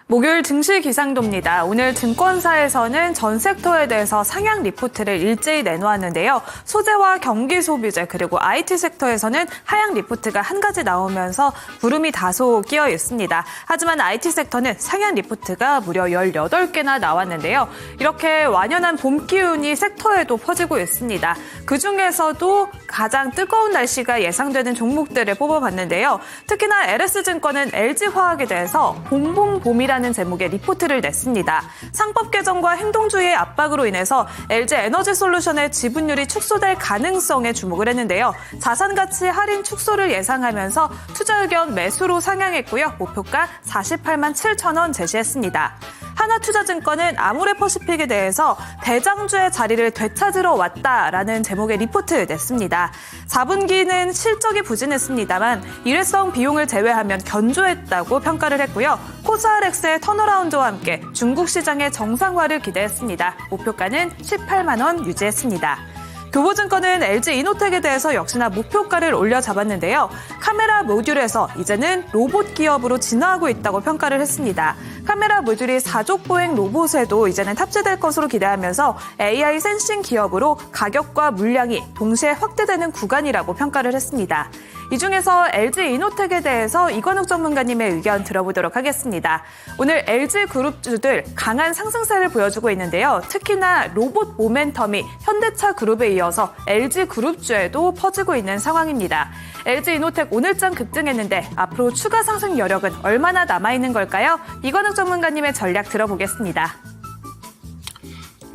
목요일 증시 기상도입니다. 오늘 증권사에서는 전 섹터에 대해서 상향 리포트를 일제히 내놓았는데요. 소재와 경기 소비재 그리고 IT 섹터에서는 하향 리포트가 한 가지 나오면서 구름이 다소 끼어 있습니다. 하지만 IT 섹터는 상향 리포트가 무려 18개나 나왔는데요. 이렇게 완연한 봄 기운이 섹터에도 퍼지고 있습니다. 그중에서도 가장 뜨거운 날씨가 예상되는 종목들을 뽑아봤는데요. 특히나 LS증권은 LG화학에 대해서 봄이라는 제목의 리포트를 냈습니다. 상법 개정과 행동주의의 압박으로 인해서 LG에너지솔루션의 지분율이 축소될 가능성에 주목을 했는데요. 자산가치 할인 축소를 예상하면서 투자 의견 매수로 상향했고요. 목표가 48만 7천 원 제시했습니다. 하나투자증권은 아모레퍼시픽에 대해서 대장주의 자리를 되찾으러 왔다라는 제목의 리포트 냈습니다. 4분기는 실적이 부진했습니다만 일회성 비용을 제외하면 견조했다고 평가를 했고요. 코스알엑스의 턴어라운드와 함께 중국 시장의 정상화를 기대했습니다. 목표가는 18만 원 유지했습니다. 교보증권은 LG이노텍에 대해서 역시나 목표가를 올려 잡았는데요. 카메라 모듈에서 이제는 로봇 기업으로 진화하고 있다고 평가를 했습니다. 카메라 모듈이 사족보행 로봇에도 이제는 탑재될 것으로 기대하면서 AI 센싱 기업으로 가격과 물량이 동시에 확대되는 구간이라고 평가를 했습니다. 이 중에서 LG이노텍에 대해서 이건욱 전문가님의 의견 들어보도록 하겠습니다. 오늘 LG그룹주들 강한 상승세를 보여주고 있는데요. 특히나 로봇 모멘텀이 현대차 그룹에 이어서 LG그룹주에도 퍼지고 있는 상황입니다. LG이노텍 오늘장 급등했는데 앞으로 추가 상승 여력은 얼마나 남아있는 걸까요? 이건욱 전문가님의 전략 들어보겠습니다.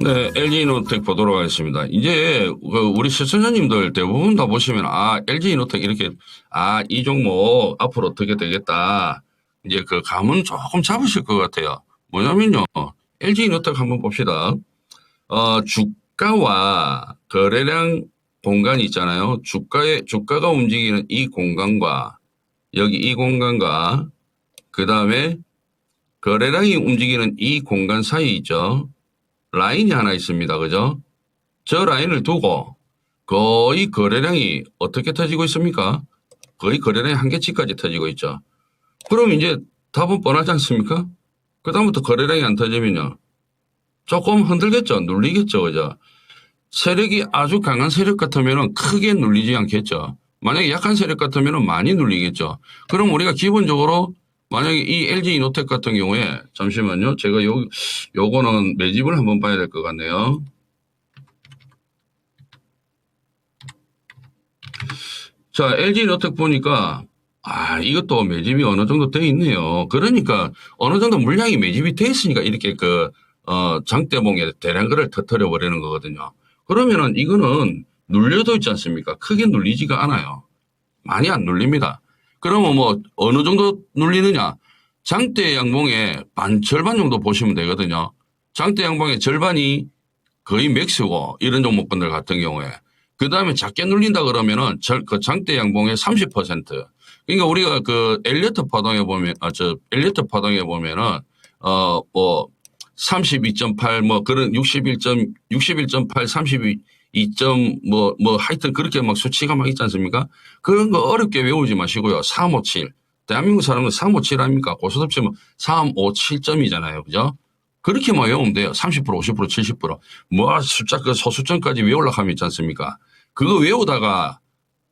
네, LG이노텍 보도록 하겠습니다. 이제 우리 시청자님들 대부분 다 보시면 LG이노텍 이렇게 이 종목 앞으로 어떻게 되겠다. 이제 그 감은 조금 잡으실 것 같아요. 뭐냐면요, LG이노텍 한번 봅시다. 주가와 거래량 공간이 있잖아요. 주가가 움직이는 이 공간과 여기 이 공간과 그 다음에 거래량이 움직이는 이 공간 사이 있죠. 라인이 하나 있습니다. 그죠? 저 라인을 두고 거의 거래량이 어떻게 터지고 있습니까? 거의 거래량이 한계치까지 터지고 있죠. 그럼 이제 답은 뻔하지 않습니까? 그다음부터 거래량이 안 터지면요. 조금 흔들겠죠. 눌리겠죠. 그죠? 세력이 아주 강한 세력 같으면 크게 눌리지 않겠죠. 만약에 약한 세력 같으면 많이 눌리겠죠. 그럼 우리가 기본적으로 만약에 이 LG이노텍 같은 경우에 잠시만요. 제가 요거는 매집을 한번 봐야 될 것 같네요. 자, LG이노텍 보니까 이것도 매집이 어느 정도 돼 있네요. 그러니까 어느 정도 물량이 매집이 돼 있으니까 이렇게 장대봉에 대량거를 터뜨려 버리는 거거든요. 그러면은 이거는 눌려도 있지 않습니까? 크게 눌리지가 않아요. 많이 안 눌립니다. 그러면 어느 정도 눌리느냐? 장대 양봉의 절반 정도 보시면 되거든요. 장대 양봉의 절반이 거의 맥스고 이런 종목군들 같은 경우에. 그 다음에 작게 눌린다 그러면은 그 장대 양봉의 30%. 그러니까 우리가 엘리어트 파동에 보면은 32.8 그런 61.8 하여튼 그렇게 수치가 막 있지 않습니까? 그런 거 어렵게 외우지 마시고요. 357. 대한민국 사람은 357 아닙니까? 고스톱 치면 357점이잖아요. 그죠? 그렇게만 외우면 돼요. 30%, 50%, 70%. 숫자 소수점까지 외우려고 하면 있지 않습니까? 그거 외우다가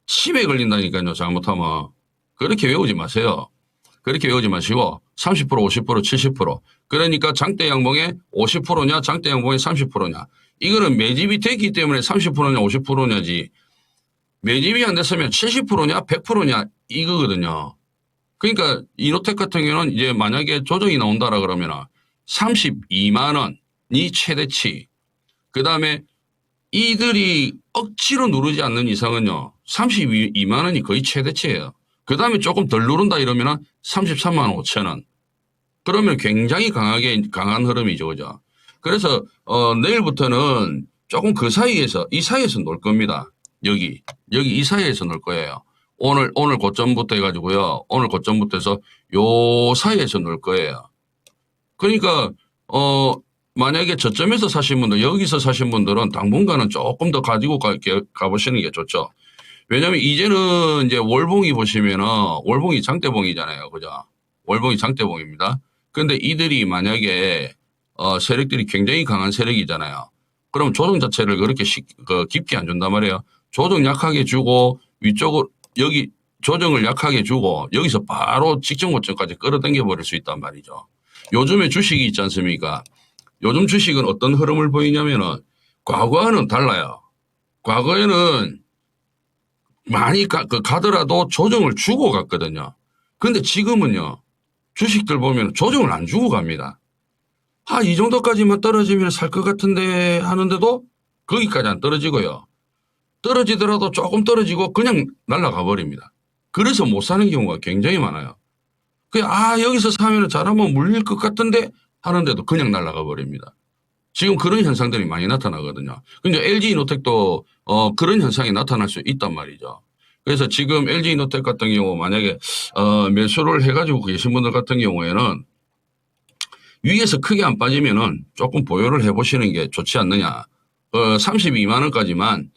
침에 걸린다니까요. 잘못하면. 그렇게 외우지 마세요. 그렇게 외우지 마시고 30%, 50%, 70%. 그러니까 장대 양봉의 50%냐 장대 양봉의 30%냐. 이거는 매집이 됐기 때문에 30%냐 50%냐지 매집이 안 됐으면 70%냐 100%냐 이거거든요. 그러니까 이노텍 같은 경우는 이제 만약에 조정이 나온다라 그러면 32만 원이 최대치. 그다음에 이들이 억지로 누르지 않는 이상은요. 32만 원이 거의 최대치예요. 그다음에 조금 덜 누른다 이러면 33만 5천 원. 그러면 굉장히 강한 흐름이죠. 그죠? 그래서 내일부터는 조금 이 사이에서 놀 겁니다. 여기 이 사이에서 놀 거예요. 오늘 고점부터 해가지고요. 오늘 고점부터 해서 요 사이에서 놀 거예요. 그러니까 만약에 저점에서 사신 분들, 여기서 사신 분들은 당분간은 조금 더 가지고 가보시는 게 좋죠. 왜냐하면 이제는 이제 월봉이 보시면은 월봉이 장대봉이잖아요. 그죠? 월봉이 장대봉입니다. 근데 이들이 만약에 세력들이 굉장히 강한 세력이잖아요. 그럼 조정 자체를 그렇게 깊게 안 준단 말이에요. 조정 약하게 주고 위쪽으로 여기 조정을 약하게 주고 여기서 바로 직전 고점까지 끌어당겨 버릴 수 있단 말이죠. 요즘에 주식이 있지 않습니까? 요즘 주식은 어떤 흐름을 보이냐면은 과거와는 달라요. 과거에는 많이 가더라도 조정을 주고 갔거든요. 근데 지금은요. 주식들 보면 조정을 안 주고 갑니다. 이 정도까지만 떨어지면 살 것 같은데 하는데도 거기까지 안 떨어지고요. 떨어지더라도 조금 떨어지고 그냥 날아가 버립니다. 그래서 못 사는 경우가 굉장히 많아요. 여기서 사면 잘하면 물릴 것 같은데 하는데도 그냥 날아가 버립니다. 지금 그런 현상들이 많이 나타나거든요. 근데 LG이노텍도 그런 현상이 나타날 수 있단 말이죠. 그래서 지금 LG이노텍 같은 경우 만약에 매수를 해가지고 계신 분들 같은 경우에는 위에서 크게 안 빠지면은 조금 보유를 해보시는 게 좋지 않느냐. 32만 원까지만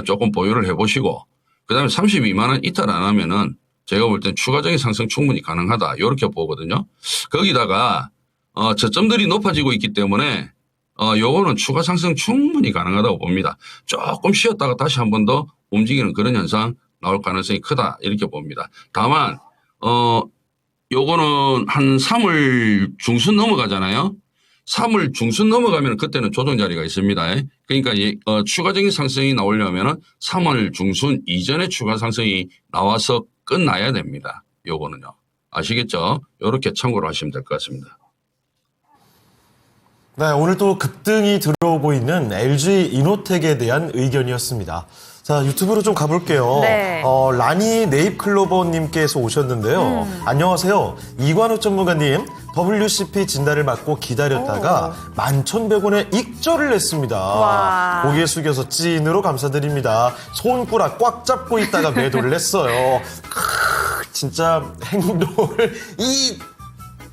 조금 보유를 해보시고 그다음에 32만 원 이탈 안 하면은 제가 볼 땐 추가적인 상승 충분히 가능하다 이렇게 보거든요. 거기다가 저점들이 높아지고 있기 때문에 요거는 추가 상승 충분히 가능하다고 봅니다. 조금 쉬었다가 다시 한 번 더 움직이는 그런 현상 나올 가능성이 크다 이렇게 봅니다. 다만 요거는 한 3월 중순 넘어가잖아요. 3월 중순 넘어가면 그때는 조정 자리가 있습니다. 그러니까 추가적인 상승이 나오려면 3월 중순 이전에 추가 상승이 나와서 끝나야 됩니다. 요거는요. 아시겠죠? 요렇게 참고로 하시면 될 것 같습니다. 네, 오늘 또 급등이 들어오고 있는 LG이노텍에 대한 의견이었습니다. 자, 유튜브로 좀 가볼게요. 네. 라니 네잎클로버님께서 오셨는데요. 안녕하세요. 이관우 전문가님, WCP 진단을 받고 기다렸다가 11,100원에 익절을 했습니다. 와. 고개 숙여서 찐으로 감사드립니다. 손가락 꽉 잡고 있다가 매도를 했어요. 진짜 행동을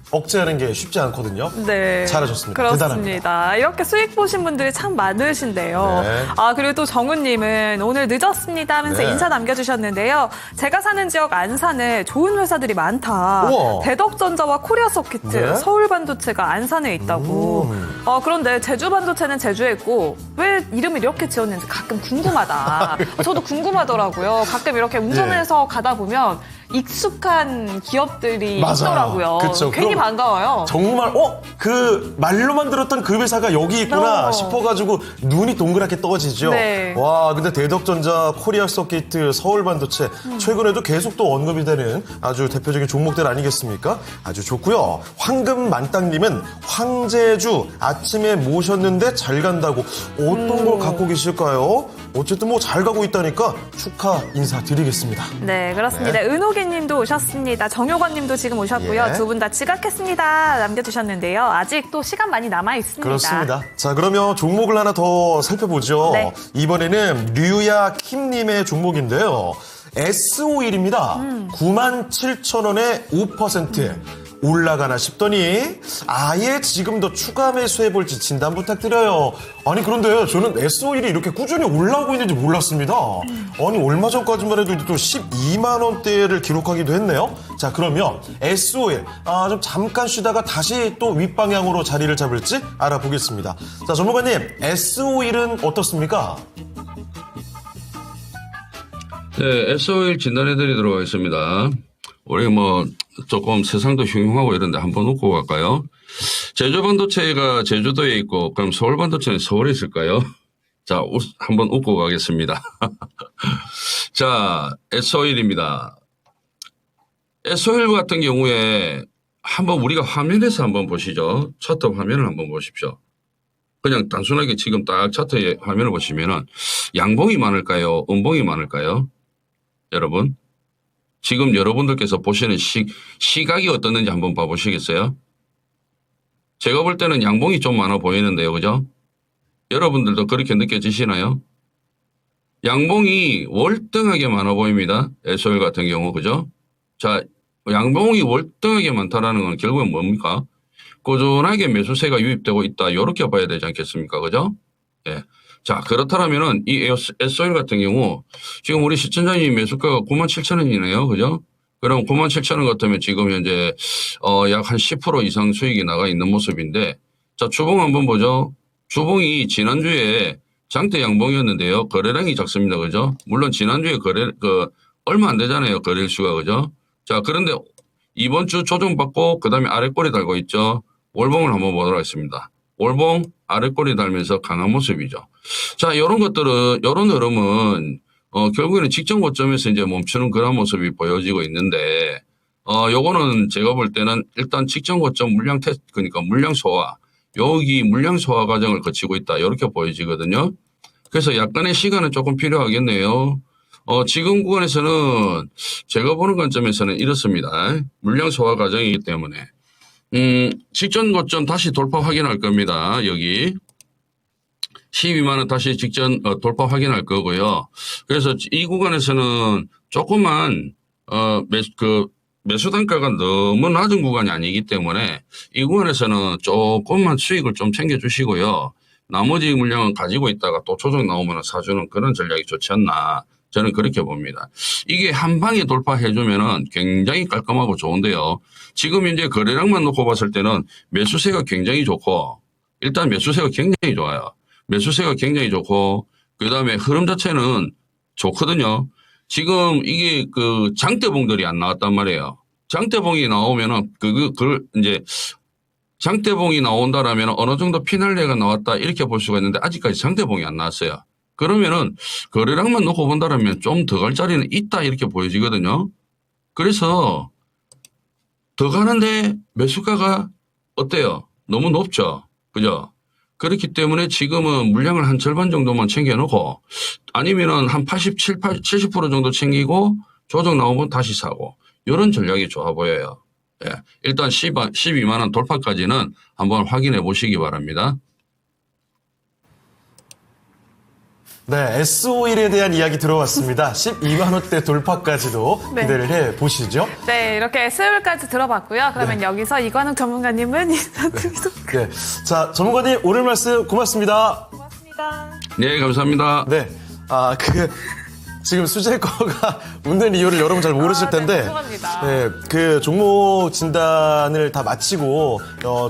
억제하는 게 쉽지 않거든요. 네. 잘하셨습니다. 그렇습니다. 대단합니다. 이렇게 수익 보신 분들이 참 많으신데요. 네. 그리고 또 정우님은 오늘 늦었습니다 하면서 네. 인사 남겨주셨는데요. 제가 사는 지역 안산에 좋은 회사들이 많다. 우와. 대덕전자와 코리아서키트, 네? 서울반도체가 안산에 있다고. 그런데 제주반도체는 제주에 있고 왜 이름을 이렇게 지었는지 가끔 궁금하다. 저도 궁금하더라고요. 가끔 이렇게 운전해서 가다 보면 익숙한 기업들이 맞아요. 있더라고요. 그쵸. 괜히 그럼 반가워요. 정말 그 말로만 들었던 그 회사가 여기 있구나 싶어가지고 눈이 동그랗게 떠지죠. 네. 와, 근데 대덕전자, 코리아서키트, 서울반도체 최근에도 계속 또 언급이 되는 아주 대표적인 종목들 아니겠습니까? 아주 좋고요. 황금만땅님은 황제주 아침에 모셨는데 잘 간다고 어떤 걸 갖고 계실까요? 어쨌든 뭐 잘 가고 있다니까 축하 인사드리겠습니다. 네, 그렇습니다. 은호기님도 오셨습니다. 정효건님도 지금 오셨고요. 예. 두 분 다 지각했습니다. 남겨주셨는데요. 아직 또 시간 많이 남아 있습니다. 그렇습니다. 자, 그러면 종목을 하나 더 살펴보죠. 네. 이번에는 류야 킴님의 종목인데요. S51입니다. 97,000원에 5% 올라가나 싶더니 아예 지금 더 추가 매수해볼지 진단 부탁드려요. 아니 그런데 저는 S51이 이렇게 꾸준히 올라오고 있는지 몰랐습니다. 아니 얼마 전까지만 해도 또 12만 원대를 기록하기도 했네요. 자, 그러면 S51 좀 잠깐 쉬다가 다시 또 윗방향으로 자리를 잡을지 알아보겠습니다. 자, 전문가님, S51은 어떻습니까? 네, S51 진단해드리도록 하겠습니다. 우리 조금 세상도 흉흉하고 이런데 한번 웃고 갈까요? 제주반도체가 제주도에 있고 그럼 서울반도체는 서울에 있을까요? 자, 한번 웃고 가겠습니다. 자, S51입니다. S51 같은 경우에 한번 우리가 화면에서 한번 보시죠. 차트 화면을 한번 보십시오. 그냥 단순하게 지금 딱 차트의 화면을 보시면은 양봉이 많을까요? 음봉이 많을까요? 여러분? 지금 여러분들께서 보시는 시각이 어떻는지 한번 봐보시겠어요? 제가 볼 때는 양봉이 좀 많아 보이는데요. 그죠? 여러분들도 그렇게 느껴지시나요? 양봉이 월등하게 많아 보입니다. S51 같은 경우. 그죠? 자, 양봉이 월등하게 많다라는 건 결국은 뭡니까? 꾸준하게 매수세가 유입되고 있다. 이렇게 봐야 되지 않겠습니까? 그죠? 예. 자, 그렇다면은 이 S51 같은 경우 지금 우리 시청자님 매수가가 97,000원이네요. 그죠? 그럼 9만 7천 원 같으면 지금 현재 약 한 10% 이상 수익이 나가 있는 모습인데 자, 주봉 한번 보죠. 주봉이 지난주에 장대 양봉이었는데요. 거래량이 작습니다. 그죠? 물론 지난주에 얼마 안 되잖아요. 거래일수가. 그죠? 자, 그런데 이번 주 조정받고 그다음에 아랫꼬리 달고 있죠. 월봉을 한번 보도록 하겠습니다. 월봉 아랫꼬리 달면서 강한 모습이죠. 자, 이런 것들은, 이런 흐름은 결국에는 직전 고점에서 이제 멈추는 그런 모습이 보여지고 있는데, 요거는 제가 볼 때는 일단 직전 고점 물량 테스트, 그러니까 물량 소화, 여기 물량 소화 과정을 거치고 있다. 이렇게 보여지거든요. 그래서 약간의 시간은 조금 필요하겠네요. 지금 구간에서는 제가 보는 관점에서는 이렇습니다. 물량 소화 과정이기 때문에, 직전 고점 다시 돌파 확인할 겁니다. 여기. 12만 원 다시 직전 돌파 확인할 거고요. 그래서 이 구간에서는 조금만 매수 단가가 너무 낮은 구간이 아니기 때문에 이 구간에서는 조금만 수익을 좀 챙겨주시고요. 나머지 물량은 가지고 있다가 또 조정 나오면 사주는 그런 전략이 좋지 않나. 저는 그렇게 봅니다. 이게 한 방에 돌파해주면은 굉장히 깔끔하고 좋은데요. 지금 현재 거래량만 놓고 봤을 때는 매수세가 굉장히 좋고, 일단 매수세가 굉장히 좋아요. 매수세가 굉장히 좋고, 그 다음에 흐름 자체는 좋거든요. 지금 이게 장대봉들이 안 나왔단 말이에요. 장대봉이 나오면은 이제 장대봉이 나온다라면 어느 정도 피날레가 나왔다 이렇게 볼 수가 있는데 아직까지 장대봉이 안 나왔어요. 그러면은 거래량만 놓고 본다라면 좀 더 갈 자리는 있다 이렇게 보여지거든요. 그래서 더 가는데 매수가가 어때요? 너무 높죠. 그죠? 그렇기 때문에 지금은 물량을 한 절반 정도만 챙겨놓고 아니면은 한 70% 정도 챙기고 조정 나오면 다시 사고 이런 전략이 좋아 보여요. 예. 일단 12만 원 돌파까지는 한번 확인해 보시기 바랍니다. 네, S51에 대한 이야기 들어봤습니다. 12만 원대 돌파까지도 네. 기대를 해 보시죠. 네, 이렇게 S율까지 들어봤고요. 그러면 여기서 이관욱 전문가님은 인사드리도록 네, 자 전문가님 오늘 말씀 고맙습니다. 고맙습니다. 네, 감사합니다. 네, 지금 수제거가 웃는 이유를 여러분 잘 모르실 텐데, 네, 죄송합니다. 네, 그 종목 진단을 다 마치고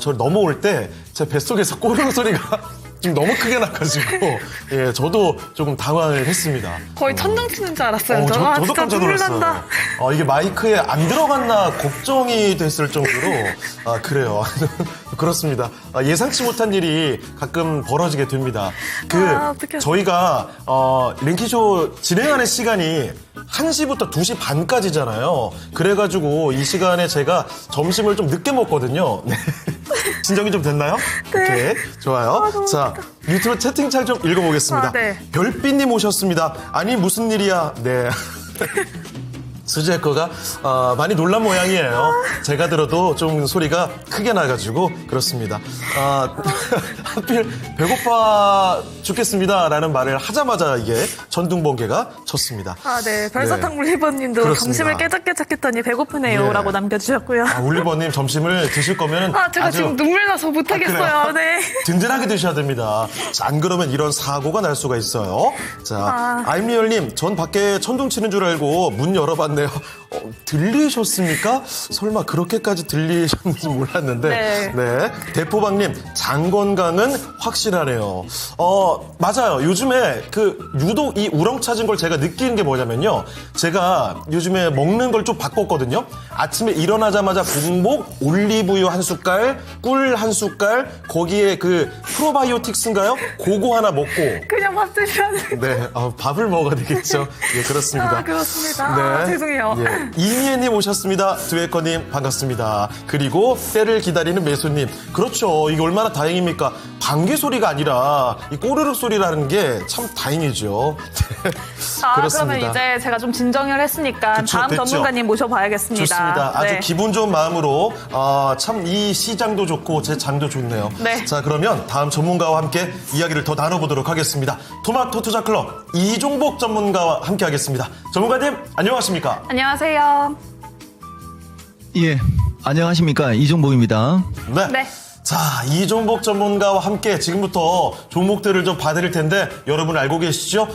저를 넘어올 때 제 뱃속에서 꼬르륵 소리가 좀 너무 크게 나가지고 예, 저도 조금 당황을 했습니다. 거의 천둥 치는 줄 알았어요. 저도 진짜 깜짝 눈물 놀랐어요. 난다. 이게 마이크에 안 들어갔나 걱정이 됐을 정도로 그래요. 그렇습니다. 예상치 못한 일이 가끔 벌어지게 됩니다. 어떡해. 저희가 랭키쇼 진행하는 시간이 1시부터 2시 반까지잖아요. 그래가지고 이 시간에 제가 점심을 좀 늦게 먹거든요. 네. 진정이 좀 됐나요? 네. 오케이, 좋아요. 자, 유튜브 채팅창 좀 읽어보겠습니다. 네. 별빛님 오셨습니다. 아니 무슨 일이야? 네. 수지의 거가 많이 놀란 모양이에요. 제가 들어도 좀 소리가 크게 나가지고 그렇습니다. 하필 배고파 죽겠습니다라는 말을 하자마자 이게 전둥번개가 쳤습니다. 네. 별사탕 물리버님도 그렇습니다. 점심을 깨작깨작했더니 배고프네요라고 네. 남겨주셨고요. 울리버님 점심을 드실 거면 제가 아주 지금 눈물 나서 못하겠어요. 그래요? 네. 든든하게 드셔야 됩니다. 자, 안 그러면 이런 사고가 날 수가 있어요. 자, 아임리얼님, 전 밖에 천둥 치는 줄 알고 문 열어봤네요. 들리셨습니까? 설마 그렇게까지 들리셨는지 몰랐는데. 네. 대포방님, 장 건강은 확실하네요. 맞아요. 요즘에 유독 이 우렁차진 걸 제가 느끼는 게 뭐냐면요. 제가 요즘에 먹는 걸 좀 바꿨거든요. 아침에 일어나자마자 공복, 올리브유 한 숟갈, 꿀 한 숟갈, 거기에 프로바이오틱스인가요? 그거 하나 먹고. 그냥 밥 드시면 네, 밥을 먹어야 되겠죠. 예, 그렇습니다. 그렇습니다. 죄송해요. 예. 이미애님 오셨습니다. 두에커님 반갑습니다. 그리고 때를 기다리는 매수님. 그렇죠. 이게 얼마나 다행입니까? 방귀 소리가 아니라 이 꼬르륵 소리라는 게 참 다행이죠. 그러면 이제 제가 좀 진정을 했으니까 그쵸, 다음 됐죠. 전문가님 모셔봐야겠습니다. 좋습니다. 아주 네. 기분 좋은 마음으로 참 이 시장도 좋고 제 장도 좋네요. 네. 자, 그러면 다음 전문가와 함께 이야기를 더 나눠보도록 하겠습니다. 토마토 투자 클럽 이종복 전문가와 함께 하겠습니다. 전문가님 안녕하십니까? 안녕하세요. 예, 안녕하십니까. 이종복입니다. 네. 네. 자, 이종복 전문가와 함께 지금부터 종목들을 좀 봐드릴 텐데 여러분 알고 계시죠?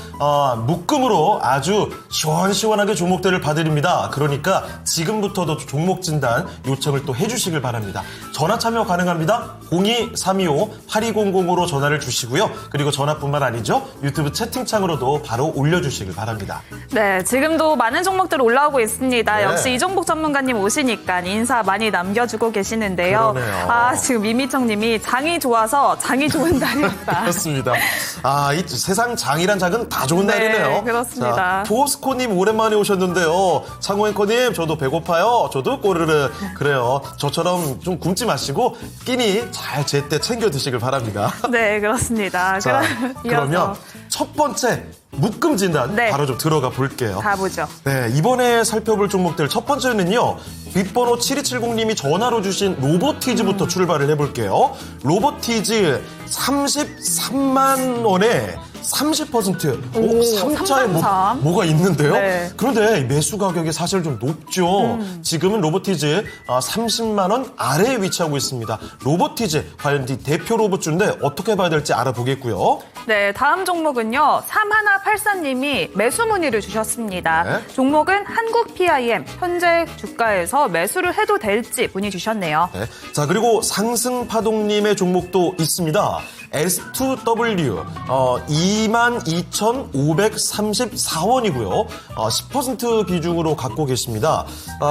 묶음으로 아주 시원시원하게 종목들을 봐드립니다. 그러니까 지금부터도 종목 진단 요청을 또 해주시길 바랍니다. 전화 참여 가능합니다. 02-325-8200으로 전화를 주시고요. 그리고 전화뿐만 아니죠. 유튜브 채팅창으로도 바로 올려주시길 바랍니다. 네, 지금도 많은 종목들 올라오고 있습니다. 네. 역시 이종복 전문가님 오시니까 인사 많이 남겨주고 계시는데요. 그러네요. 지금 이미정님이 장이 좋아서 장이 좋은 날이었다. 그렇습니다. 이 세상 장이란 장은 다 좋은 네, 날이네요. 그렇습니다. 자, 포스코님 오랜만에 오셨는데요. 창호 앵커님, 저도 배고파요. 저도 꼬르르. 그래요. 저처럼 좀 굶지 마시고 끼니 잘 제때 챙겨 드시길 바랍니다. 네, 그렇습니다. 자, 그러면 이어서 첫 번째 묶음 진단 네. 바로 좀 들어가 볼게요. 가보죠. 네, 이번에 살펴볼 종목들 첫 번째는요. 윗번호 7270님이 전화로 주신 로보티즈부터 출발을 해볼게요. 로보티즈 33만 원에 30% 오, 3자에 333. 뭐가 있는데요? 네. 그런데 매수 가격이 사실 좀 높죠. 지금은 로보티즈 30만 원 아래에 위치하고 있습니다. 로보티즈 과연 이 대표 로봇주인데 어떻게 봐야 될지 알아보겠고요. 네, 다음 종목은요. 3184님이 매수 문의를 주셨습니다. 네. 종목은 한국 PIM, 현재 주가에서 매수를 해도 될지 문의 주셨네요. 네. 자, 그리고 상승파동님의 종목도 있습니다. S2W 22,534원이고요. 10% 비중으로 갖고 계십니다.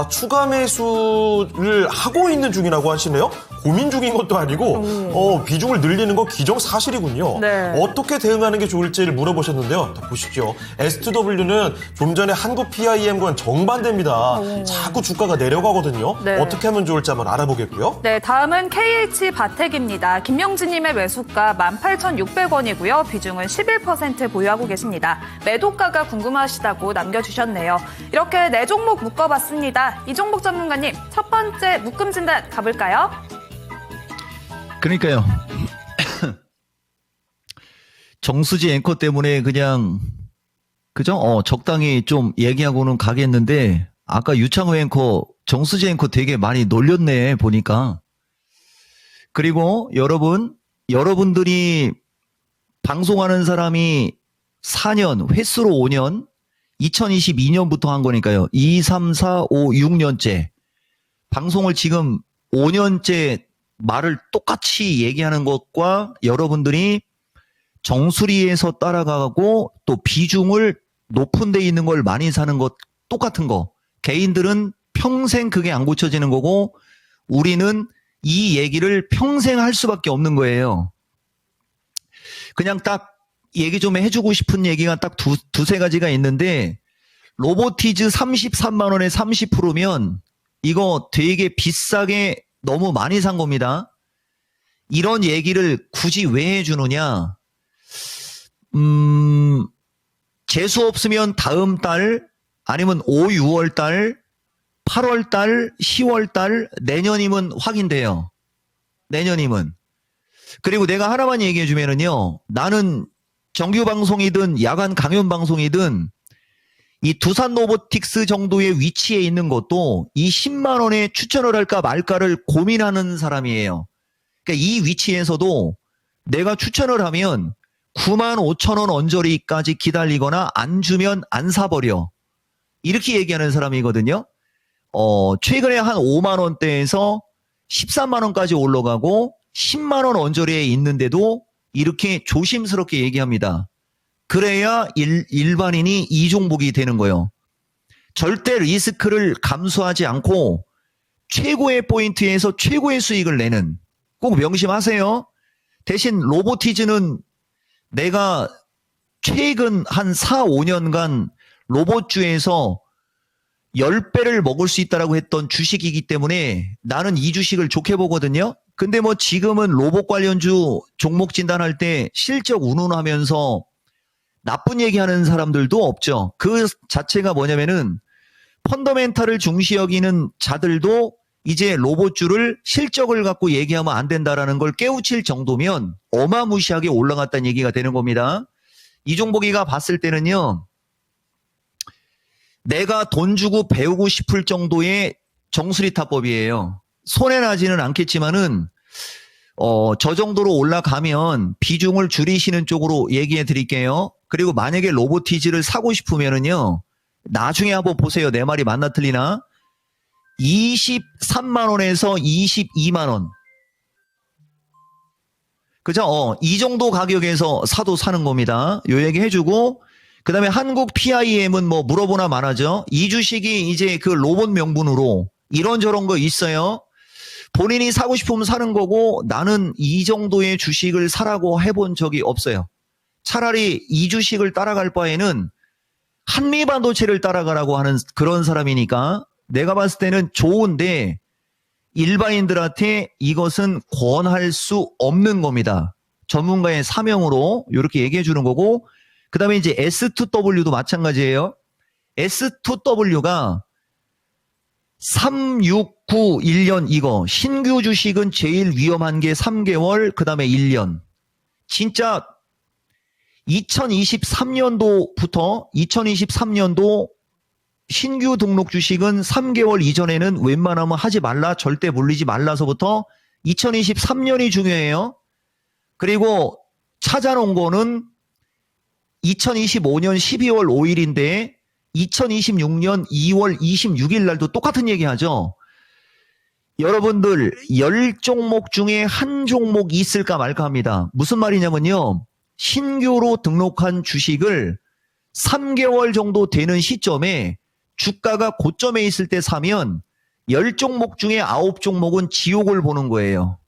추가 매수를 하고 있는 중이라고 하시네요. 고민 중인 것도 아니고 비중을 늘리는 거 기정사실이군요. 네. 어떻게 대응하는 게 좋을지를 물어보셨는데요. 자, 보십시오. S2W는 좀 전에 한국 PIM과는 정반대입니다. 자꾸 주가가 내려가거든요. 네. 어떻게 하면 좋을지 한번 알아보겠고요. 네, 다음은 KH 바텍입니다. 김영진님의 매수가 18,600원이고요. 비중은 11% 보유하고 계십니다. 매도가가 궁금하시다고 남겨주셨네요. 이렇게 네 종목 묶어봤습니다. 이종복 전문가님, 첫 번째 묶음 진단 가볼까요? 그러니까요. 정수지 앵커 때문에 그냥 그죠? 적당히 좀 얘기하고는 가겠는데 아까 유창호 앵커, 정수지 앵커 되게 많이 놀렸네 보니까. 그리고 여러분들이 방송하는 사람이 4년, 횟수로 5년, 2022년부터 한 거니까요. 2, 3, 4, 5, 6년째. 방송을 지금 5년째 말을 똑같이 얘기하는 것과 여러분들이 정수리에서 따라가고 또 비중을 높은 데 있는 걸 많이 사는 것 똑같은 거. 개인들은 평생 그게 안 고쳐지는 거고 우리는 이 얘기를 평생 할 수밖에 없는 거예요. 그냥 딱 얘기 좀 해주고 싶은 얘기가 딱 두세 가지가 있는데 로보티즈 33만 원에 30%면 이거 되게 비싸게 너무 많이 산 겁니다. 이런 얘기를 굳이 왜 해주느냐. 재수 없으면 다음 달 아니면 5, 6월 달 8월 달, 10월 달 내년이면 확인돼요. 내년이면. 그리고 내가 하나만 얘기해 주면은요. 나는 정규 방송이든 야간 강연 방송이든 이 두산 로보틱스 정도의 위치에 있는 것도 이 10만 원에 추천을 할까 말까를 고민하는 사람이에요. 그러니까 이 위치에서도 내가 추천을 하면 9만 5천 원 언저리까지 기다리거나 안 주면 안 사버려. 이렇게 얘기하는 사람이거든요. 최근에 한 5만 원대에서 13만 원까지 올라가고 10만 원 언저리에 있는데도 이렇게 조심스럽게 얘기합니다. 그래야 일반인이 이 종목이 되는 거예요. 절대 리스크를 감수하지 않고 최고의 포인트에서 최고의 수익을 내는, 꼭 명심하세요. 대신 로보티즈는 내가 최근 한 4, 5년간 로봇주에서 10배를 먹을 수 있다라고 했던 주식이기 때문에 나는 이 주식을 좋게 보거든요. 근데 뭐 지금은 로봇 관련주 종목 진단할 때 실적 운운하면서 나쁜 얘기하는 사람들도 없죠. 그 자체가 뭐냐면은 펀더멘탈을 중시 여기는 자들도 이제 로봇주를 실적을 갖고 얘기하면 안 된다라는 걸 깨우칠 정도면 어마무시하게 올라갔다는 얘기가 되는 겁니다. 이 종목이가 봤을 때는요. 내가 돈 주고 배우고 싶을 정도의 정수리타법이에요. 손해나지는 않겠지만은 저 정도로 올라가면 비중을 줄이시는 쪽으로 얘기해 드릴게요. 그리고 만약에 로보티즈를 사고 싶으면은요, 나중에 한번 보세요. 내 말이 맞나 틀리나? 23만 원에서 22만 원. 그죠? 이 정도 가격에서 사도 사는 겁니다. 요 얘기 해주고, 그 다음에 한국 PIM은 뭐 물어보나 말하죠. 이 주식이 이제 그 로봇 명분으로 이런저런 거 있어요. 본인이 사고 싶으면 사는 거고, 나는 이 정도의 주식을 사라고 해본 적이 없어요. 차라리 이 주식을 따라갈 바에는 한미반도체를 따라가라고 하는 그런 사람이니까 내가 봤을 때는 좋은데 일반인들한테 이것은 권할 수 없는 겁니다. 전문가의 사명으로 이렇게 얘기해 주는 거고, 그 다음에 이제 S2W도 마찬가지예요. S2W가 3691년 이거 신규 주식은 제일 위험한 게 3개월, 그 다음에 1년. 진짜 2023년도부터 2023년도 신규 등록 주식은 3개월 이전에는 웬만하면 하지 말라, 절대 물리지 말라서부터 2023년이 중요해요. 그리고 찾아놓은 거는 2025년 12월 5일인데 2026년 2월 26일 날도 똑같은 얘기 하죠. 여러분들 10종목 중에 한 종목 있을까 말까 합니다. 무슨 말이냐면요. 신규로 등록한 주식을 3개월 정도 되는 시점에 주가가 고점에 있을 때 사면 10종목 중에 9종목은 지옥을 보는 거예요.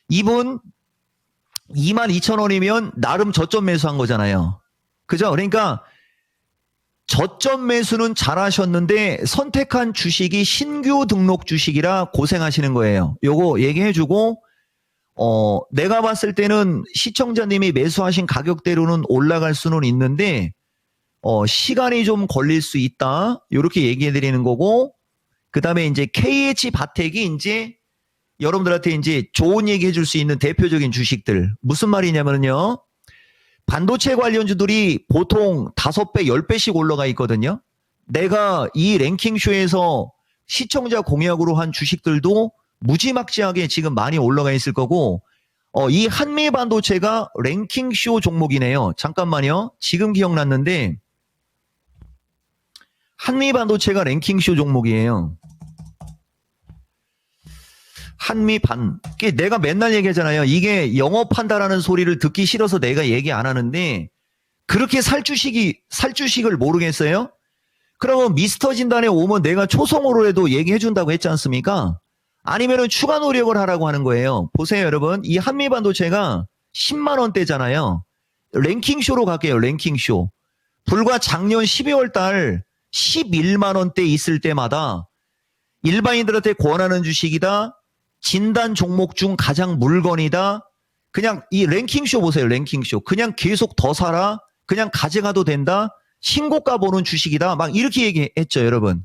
이분 22,000원이면 나름 저점 매수한 거잖아요. 그죠? 그러니까 저점 매수는 잘하셨는데 선택한 주식이 신규 등록 주식이라 고생하시는 거예요. 요거 얘기해주고, 내가 봤을 때는 시청자님이 매수하신 가격대로는 올라갈 수는 있는데, 시간이 좀 걸릴 수 있다. 요렇게 얘기해 드리는 거고, 그 다음에 이제 KH 바텍이 이제 여러분들한테 이제 좋은 얘기 해줄 수 있는 대표적인 주식들. 무슨 말이냐면요. 반도체 관련주들이 보통 5배, 10배씩 올라가 있거든요. 내가 이 랭킹쇼에서 시청자 공약으로 한 주식들도 무지막지하게 지금 많이 올라가 있을 거고, 이 한미 반도체가 랭킹쇼 종목이네요. 잠깐만요. 지금 기억났는데, 한미 반도체가 랭킹쇼 종목이에요. 내가 맨날 얘기하잖아요. 이게 영업한다라는 소리를 듣기 싫어서 내가 얘기 안 하는데, 그렇게 살 주식을 모르겠어요? 그러면 미스터 진단에 오면 내가 초성으로 해도 얘기해 준다고 했지 않습니까? 아니면은 추가 노력을 하라고 하는 거예요. 보세요, 여러분. 이 한미 반도체가 10만 원대잖아요. 랭킹쇼로 갈게요, 랭킹쇼. 불과 작년 12월 달 11만 원대 있을 때마다 일반인들한테 권하는 주식이다. 진단 종목 중 가장 물건이다. 그냥 이 랭킹쇼 보세요. 랭킹쇼. 그냥 계속 더 사라. 그냥 가져가도 된다. 신고가 보는 주식이다. 막 이렇게 얘기했죠, 여러분.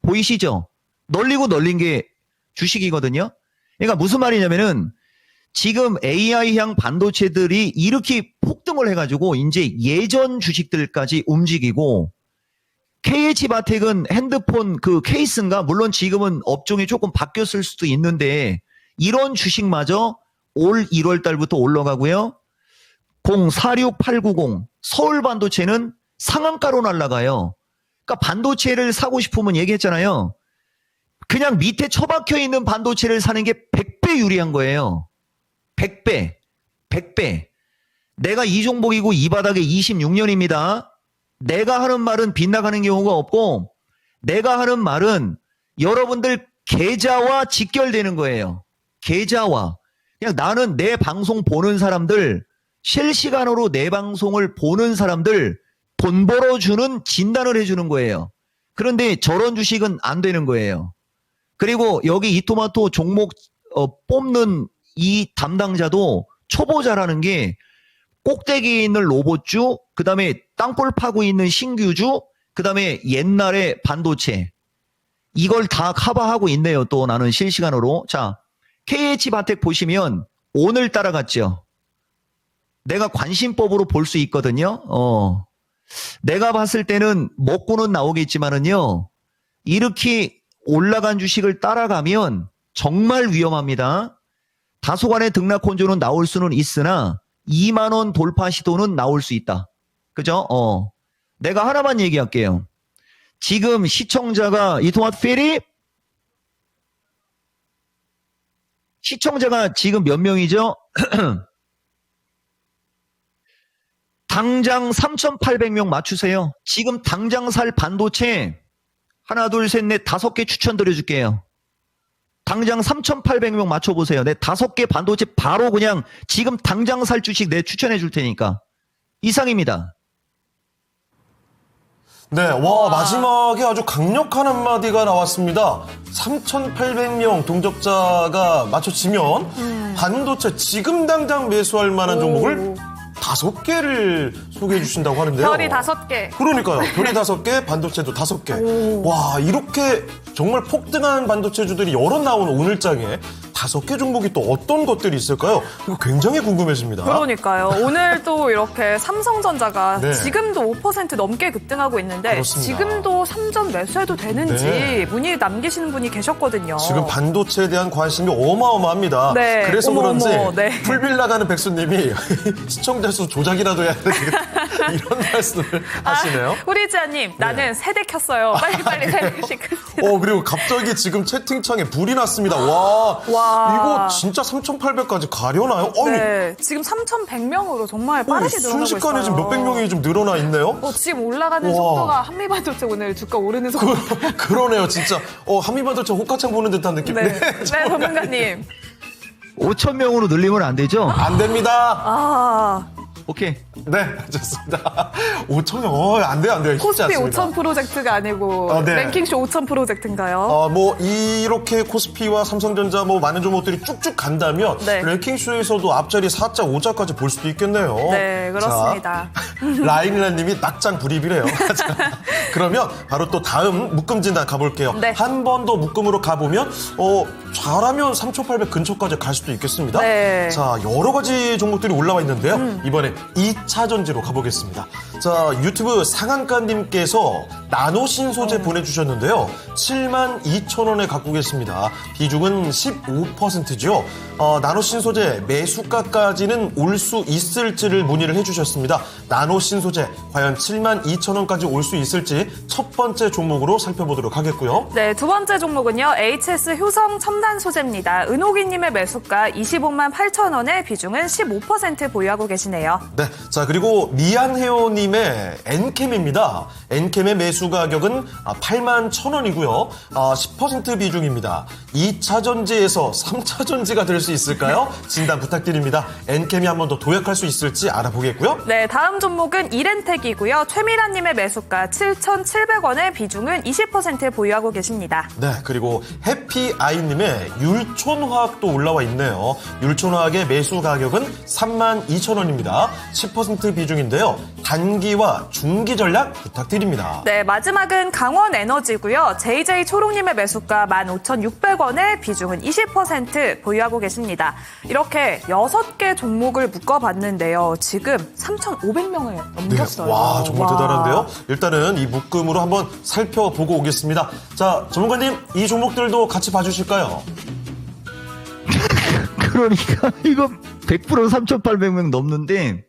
보이시죠? 널리고 널린 게 주식이거든요. 그러니까 무슨 말이냐면은 지금 AI향 반도체들이 이렇게 폭등을 해가지고 이제 예전 주식들까지 움직이고, KH바텍은 핸드폰 그 케이스인가? 물론 지금은 업종이 조금 바뀌었을 수도 있는데 이런 주식마저 올 1월 달부터 올라가고요. 046890 서울반도체는 상한가로 날아가요. 그러니까 반도체를 사고 싶으면 얘기했잖아요. 그냥 밑에 처박혀 있는 반도체를 사는 게 100배 유리한 거예요. 100배. 내가 이 종목이고 이 바닥에 26년입니다. 내가 하는 말은 빗나가는 경우가 없고, 내가 하는 말은 여러분들 계좌와 직결되는 거예요. 계좌와. 그냥 나는 내 방송 보는 사람들, 실시간으로 내 방송을 보는 사람들 돈 벌어주는 진단을 해주는 거예요. 그런데 저런 주식은 안 되는 거예요. 그리고 여기 이토마토 종목 뽑는 이 담당자도 초보자라는 게 꼭대기에 있는 로봇주, 그 다음에 땅볼 파고 있는 신규주, 그 다음에 옛날에 반도체. 이걸 다 커버하고 있네요. 또 나는 실시간으로. 자, KH바텍 보시면 오늘 따라갔죠. 내가 관심법으로 볼 수 있거든요. 내가 봤을 때는 먹고는 나오겠지만은요. 이렇게 올라간 주식을 따라가면 정말 위험합니다. 다소간의 등락 혼조는 나올 수는 있으나 2만 원 돌파 시도는 나올 수 있다. 그죠? 내가 하나만 얘기할게요. 지금 시청자가 이토마토 페리 시청자가 지금 몇 명이죠? 당장 3,800명 맞추세요. 지금 당장 살 반도체 하나, 둘, 셋, 넷, 5개 추천드려줄게요. 당장 3,800명 맞춰보세요. 내 5개 반도체 바로 그냥 지금 당장 살 주식 내 추천해 줄 테니까. 이상입니다. 네, 와, 마지막에 아주 강력한 한마디가 나왔습니다. 3,800명 동접자가 맞춰지면 반도체 지금 당장 매수할 만한 종목을 5개를 소개해 주신다고 하는데요. 별이 5개. 그러니까요. 별이 5개, 반도체도 5개. 와, 이렇게 정말 폭등한 반도체주들이 여러 나오는 오늘장에 5개 종목이 또 어떤 것들이 있을까요? 이거 굉장히 궁금해집니다. 그러니까요. 오늘 또 이렇게 삼성전자가 네. 지금도 5% 넘게 급등하고 있는데 그렇습니다. 지금도 3점 매수해도 되는지 네. 문의 남기시는 분이 계셨거든요. 지금 반도체에 대한 관심이 어마어마합니다. 네. 그래서 어머, 그런지 어머, 네. 풀빌 나가는 백수님이 시청자 수 조작이라도 해야 되겠다 이런 말씀을 하시네요. 후리지아님, 나는 세대 켰어요. 빨리빨리 세대씩 큽니다. 그리고 갑자기 지금 채팅창에 불이 났습니다. 와, 이거 진짜 3,800까지 가려나요? 아니, 네, 지금 3,100명으로 정말 빠르게 늘어나고 있어요. 순식간에 지금 몇백 명이 좀 늘어나 있네요. 지금 올라가는 와. 속도가 한미반도체 오늘 주가 오르는 속도. 그러네요, 진짜. 한미반도체 호가창 보는 듯한 느낌. 네, 전문가님. 5,000명으로 늘리면 안 되죠? 안 됩니다. 오케이. 네, 좋습니다. 5,000명, 안 돼요. 쉽지 코스피 않습니다. 5,000 프로젝트가 아니고 네. 랭킹쇼 5,000 프로젝트인가요? 이렇게 코스피와 삼성전자 많은 종목들이 쭉쭉 간다면 네. 랭킹쇼에서도 앞자리 4자, 5자까지 볼 수도 있겠네요. 네, 그렇습니다. 라인라님이 낙장 불입이래요. 자, 그러면 바로 또 다음 묶음 진단 가볼게요. 네. 한 번 더 묶음으로 가보면 잘하면 3,800 근처까지 갈 수도 있겠습니다. 네. 자, 여러 가지 종목들이 올라와 있는데요. 이번에 2차 전지로 가보겠습니다. 자, 유튜브 상한가님께서 나노신소재 보내주셨는데요. 72,000원에 갖고 계십니다. 비중은 15%죠. 나노신소재 매수가까지는 올 수 있을지를 문의를 해주셨습니다. 나노신소재 과연 72,000원까지 올 수 있을지 첫 번째 종목으로 살펴보도록 하겠고요. 네, 두 번째 종목은요. HS 효성 첨단 소재입니다. 은호기님의 매수가 25만 8천 원에 비중은 15% 보유하고 계시네요. 네, 자 그리고 미안해요님의 엔캠입니다. 엔캠의 매수 가격은 8만 1,000원이고요. 10% 비중입니다. 2차 전지에서 3차 전지가 될 수 있을까요? 진단 부탁드립니다. 엔캠이 한 번 더 도약할 수 있을지 알아보겠고요. 네, 다음 종목은 이렌텍이고요. 최미라님의 매수가 7,700원에 비중은 20% 보유하고 계십니다. 네, 그리고 해피아이님의 율촌화학도 올라와 있네요. 율촌화학의 매수 가격은 32,000원입니다. 10% 비중인데요. 단기와 중기 전략 부탁드립니다. 네, 마지막은 강원에너지고요. JJ초롱님의 매수가 15,600원에 비중은 20% 보유하고 계십니다. 이렇게 6개 종목을 묶어봤는데요. 지금 3,500명을 넘겼어요. 네, 와, 정말 대단한데요. 일단은 이 묶음으로 한번 살펴보고 오겠습니다. 자, 전문가님, 이 종목들도 같이 봐주실까요? 그러니까 이거 100% 3,800명 넘는데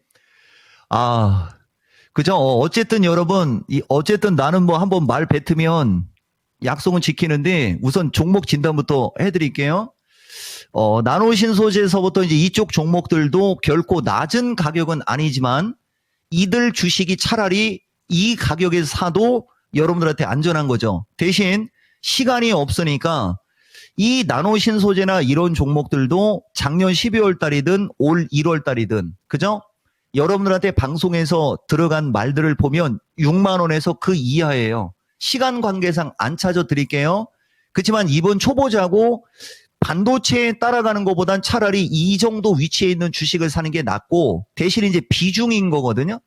그죠? 어쨌든 여러분, 어쨌든 나는 한번 말 뱉으면 약속은 지키는데 우선 종목 진단부터 해드릴게요. 나노신소재에서부터 이제 이쪽 종목들도 결코 낮은 가격은 아니지만 이들 주식이 차라리 이 가격에서 사도 여러분들한테 안전한 거죠. 대신 시간이 없으니까 이 나노신소재나 이런 종목들도 작년 12월 달이든 올 1월 달이든, 그죠? 여러분들한테 방송에서 들어간 말들을 보면 6만 원에서 그 이하예요. 시간 관계상 안 찾아 드릴게요. 그렇지만 이번 초보자고 반도체에 따라가는 것보단 차라리 이 정도 위치에 있는 주식을 사는 게 낫고, 대신 이제 비중인 거거든요.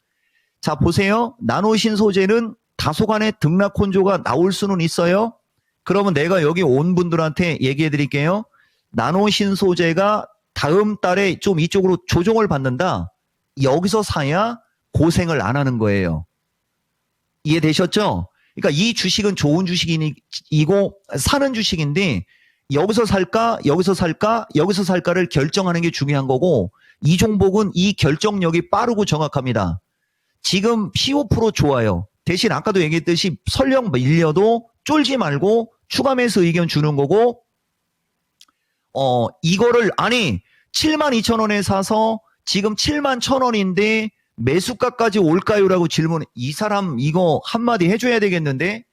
자, 보세요. 나노신소재는 다소간의 등락 혼조가 나올 수는 있어요. 그러면 내가 여기 온 분들한테 얘기해 드릴게요. 나노신소재가 다음 달에 좀 이쪽으로 조정을 받는다. 여기서 사야 고생을 안 하는 거예요. 이해되셨죠? 그러니까 이 주식은 좋은 주식이고 사는 주식인데 여기서 살까, 여기서 살까, 여기서 살까를 결정하는 게 중요한 거고, 이 종목은 이 결정력이 빠르고 정확합니다. 지금 15% 좋아요. 대신 아까도 얘기했듯이 설령 밀려도 쫄지 말고 추가 매수 의견 주는 거고, 이거를, 아니, 72,000원에 사서 지금 71,000원인데 매수가까지 올까요? 라고 질문, 이 사람 이거 한마디 해줘야 되겠는데?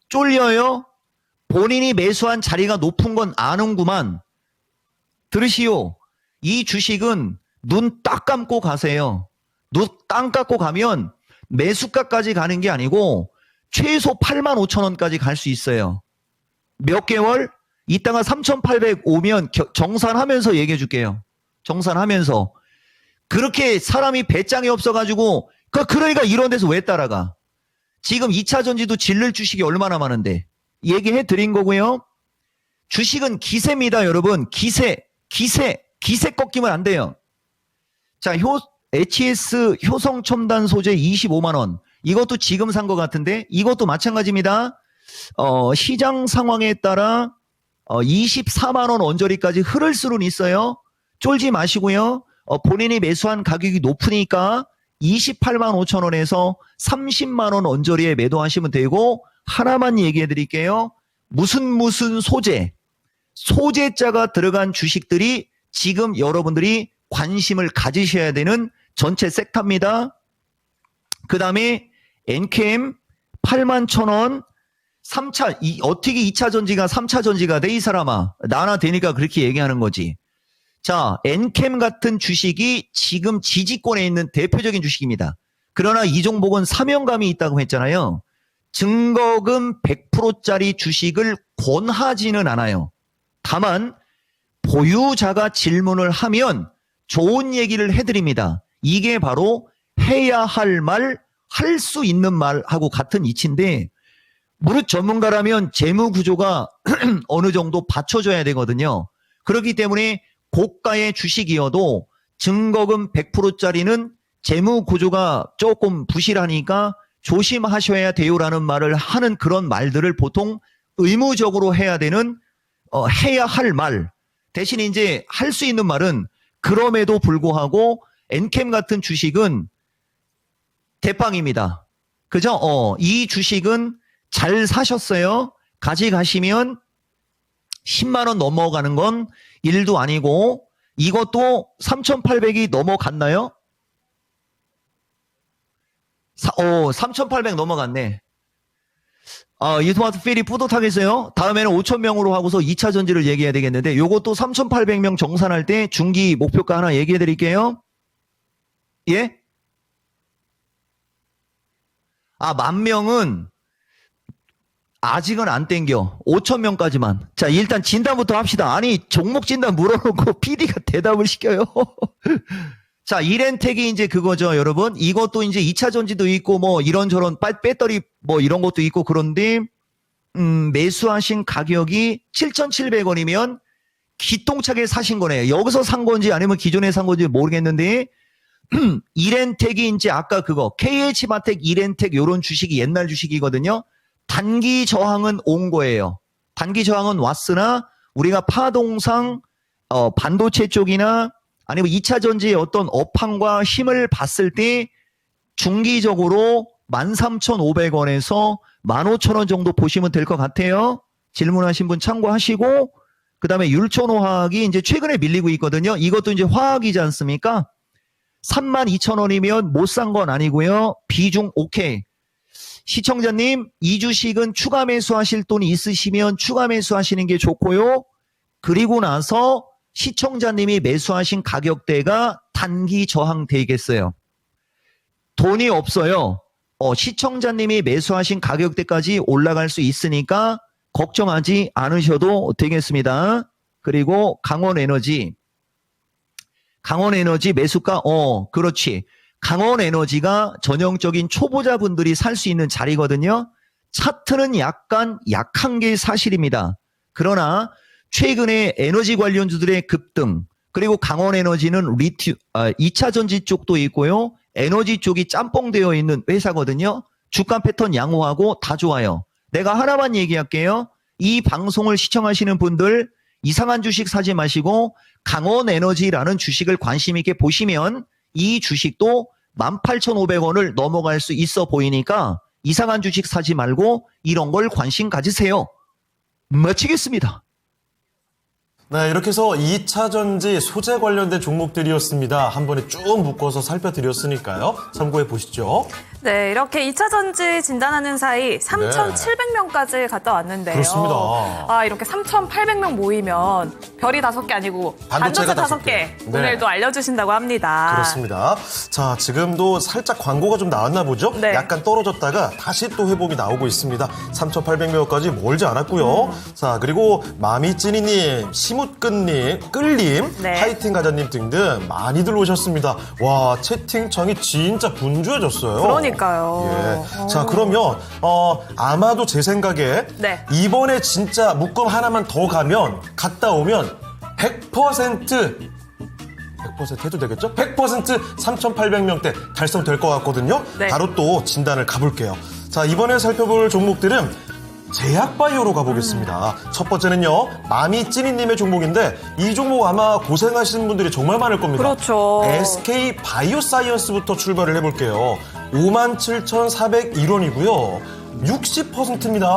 쫄려요? 본인이 매수한 자리가 높은 건 아는구만. 들으시오. 이 주식은 눈 딱 감고 가세요. 눈 딱 감고 가면 매수가까지 가는 게 아니고 최소 85,000원까지 갈 수 있어요. 몇 개월? 이따가 3,800 오면 정산하면서 얘기해 줄게요. 정산하면서. 그렇게 사람이 배짱이 없어가지고, 그러니까 이런 데서 왜 따라가? 지금 2차 전지도 질릴 주식이 얼마나 많은데. 얘기해 드린 거고요. 주식은 기세입니다, 여러분. 기세 꺾이면 안 돼요. 자, HES 효성 첨단 소재 25만원. 이것도 지금 산 것 같은데, 이것도 마찬가지입니다. 시장 상황에 따라 24만원 언저리까지 흐를 수는 있어요. 쫄지 마시고요. 본인이 매수한 가격이 높으니까 28만 5천 원에서 30만 원 언저리에 매도하시면 되고, 하나만 얘기해 드릴게요. 무슨 소재자가 들어간 주식들이 지금 여러분들이 관심을 가지셔야 되는 전체 섹터입니다. 그 다음에 NKM 8만 1,000원, 3차, 어떻게 2차 전지가 3차 전지가 돼, 이 사람아. 나나 되니까 그렇게 얘기하는 거지. 자, 엔캠 같은 주식이 지금 지지권에 있는 대표적인 주식입니다. 그러나 이 종목은 사명감이 있다고 했잖아요. 증거금 100%짜리 주식을 권하지는 않아요. 다만 보유자가 질문을 하면 좋은 얘기를 해드립니다. 이게 바로 해야 할 말, 할 수 있는 말하고 같은 이치인데, 무릇 전문가라면 재무 구조가 어느 정도 받쳐줘야 되거든요. 그렇기 때문에 고가의 주식이어도 증거금 100%짜리는 재무 구조가 조금 부실하니까 조심하셔야 돼요라는 말을 하는 그런 말들을 보통 의무적으로 해야 되는, 해야 할 말. 대신 이제 할 수 있는 말은, 그럼에도 불구하고 엔캠 같은 주식은 대빵입니다. 그죠? 이 주식은 잘 사셨어요. 가져가시면 10만 원 넘어가는 건 일도 아니고, 이것도 3,800이 넘어갔나요? 3,800 넘어갔네. 이토마토 필이 뿌듯하겠어요? 다음에는 5,000명으로 하고서 2차 전지를 얘기해야 되겠는데, 요것도 3,800명 정산할 때 중기 목표가 하나 얘기해 드릴게요. 예? 10,000명은 아직은 안 땡겨. 5,000명까지만. 자, 일단 진단부터 합시다. 아니, 종목 진단 물어놓고 PD가 대답을 시켜요. 자, 이렌텍이 이제 그거죠, 여러분. 이것도 이제 2차 전지도 있고, 뭐, 이런저런 배터리 뭐 이런 것도 있고, 그런데, 매수하신 가격이 7,700원이면 기똥차게 사신 거네요. 여기서 산 건지 아니면 기존에 산 건지 모르겠는데, 이렌텍이 이제 아까 그거, KH마텍, 이렌텍 요런 주식이 옛날 주식이거든요. 단기 저항은 온 거예요. 단기 저항은 왔으나 우리가 파동상 반도체 쪽이나 아니면 2차 전지의 어떤 업황과 힘을 봤을 때 중기적으로 13,500원에서 15,000원 정도 보시면 될 것 같아요. 질문하신 분 참고하시고, 그 다음에 율촌호화학이 이제 최근에 밀리고 있거든요. 이것도 이제 화학이지 않습니까? 32,000원이면 못 산 건 아니고요. 비중 오케이. 시청자님, 이 주식은 추가 매수하실 돈이 있으시면 추가 매수하시는 게 좋고요. 그리고 나서 시청자님이 매수하신 가격대가 단기 저항 되겠어요. 돈이 없어요. 시청자님이 매수하신 가격대까지 올라갈 수 있으니까 걱정하지 않으셔도 되겠습니다. 그리고 강원에너지 매수가, 그렇지. 강원에너지가 전형적인 초보자분들이 살 수 있는 자리거든요. 차트는 약간 약한 게 사실입니다. 그러나 최근에 에너지 관련주들의 급등, 그리고 강원에너지는 2차 전지 쪽도 있고요. 에너지 쪽이 짬뽕되어 있는 회사거든요. 주가 패턴 양호하고 다 좋아요. 내가 하나만 얘기할게요. 이 방송을 시청하시는 분들 이상한 주식 사지 마시고 강원에너지라는 주식을 관심 있게 보시면 이 주식도 18,500원을 넘어갈 수 있어 보이니까 이상한 주식 사지 말고 이런 걸 관심 가지세요. 마치겠습니다. 네, 이렇게 해서 2차 전지 소재 관련된 종목들이었습니다. 한 번에 쭉 묶어서 살펴드렸으니까요. 참고해 보시죠. 네, 이렇게 2차 전지 진단하는 사이 3,700명까지 갔다 왔는데요. 그렇습니다. 아, 이렇게 3,800명 모이면 별이 5개 아니고 반도체 반도체가 5개 네. 오늘도 알려주신다고 합니다. 그렇습니다. 자, 지금도 살짝 광고가 좀 나왔나 보죠? 네. 약간 떨어졌다가 다시 또 회복이 나오고 있습니다. 3,800명까지 멀지 않았고요. 자, 그리고 마미찌니님, 시무끈님, 끌님, 네. 파이팅 가자님 등등 많이들 오셨습니다. 와, 채팅창이 진짜 분주해졌어요. 그러니까요. 예. 자, 그러면 아마도 제 생각에 네. 이번에 진짜 묶음 하나만 더 가면 갔다 오면 100% 해도 되겠죠? 100% 3,800명대 달성될 것 같거든요. 네. 바로 또 진단을 가볼게요. 자, 이번에 살펴볼 종목들은 제약바이오로 가보겠습니다. 첫 번째는요, 마미찌니님의 종목인데 이 종목 아마 고생하시는 분들이 정말 많을 겁니다. 그렇죠. SK 바이오사이언스부터 출발을 해볼게요. 57,401원이고요. 60%입니다.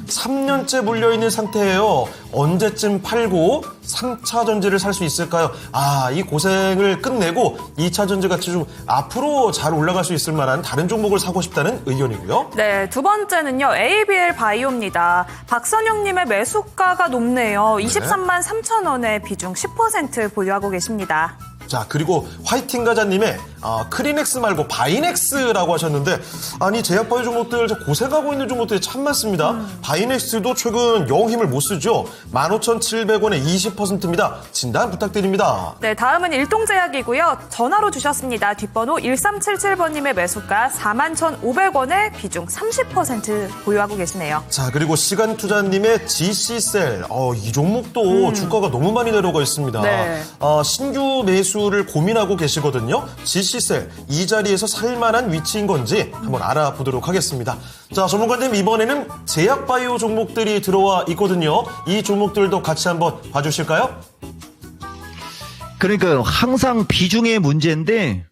3년째 물려있는 상태예요. 언제쯤 팔고 3차 전지를 살 수 있을까요? 아, 이 고생을 끝내고 2차 전지 같이 좀 앞으로 잘 올라갈 수 있을 만한 다른 종목을 사고 싶다는 의견이고요. 네, 두 번째는요, ABL 바이오입니다. 박선영님의 매수가가 높네요. 23만 3천 원에 비중 10% 보유하고 계십니다. 자, 그리고 화이팅 가자님의 크리넥스 말고 바이넥스라고 하셨는데, 아니 제약바이오 종목들 고생하고 있는 종목들이 참 많습니다. 바이넥스도 최근 영 힘을 못 쓰죠. 15,700원에 20%입니다. 진단 부탁드립니다. 네, 다음은 일동제약이고요. 전화로 주셨습니다. 뒷번호 1377번님의 매수가 41,500원에 비중 30% 보유하고 계시네요. 자, 그리고 시간투자님의 GC셀, 이 종목도 주가가 너무 많이 내려가 있습니다. 네. 신규 매수를 고민하고 계시거든요. GC셀, 이 자리에서 살만한 위치인 건지 한번 알아보도록 하겠습니다. 자, 전문가님, 이번에는 제약바이오 종목들이 들어와 있거든요. 이 종목들도 같이 한번 봐주실까요? 그러니까 항상 비중의 문제인데,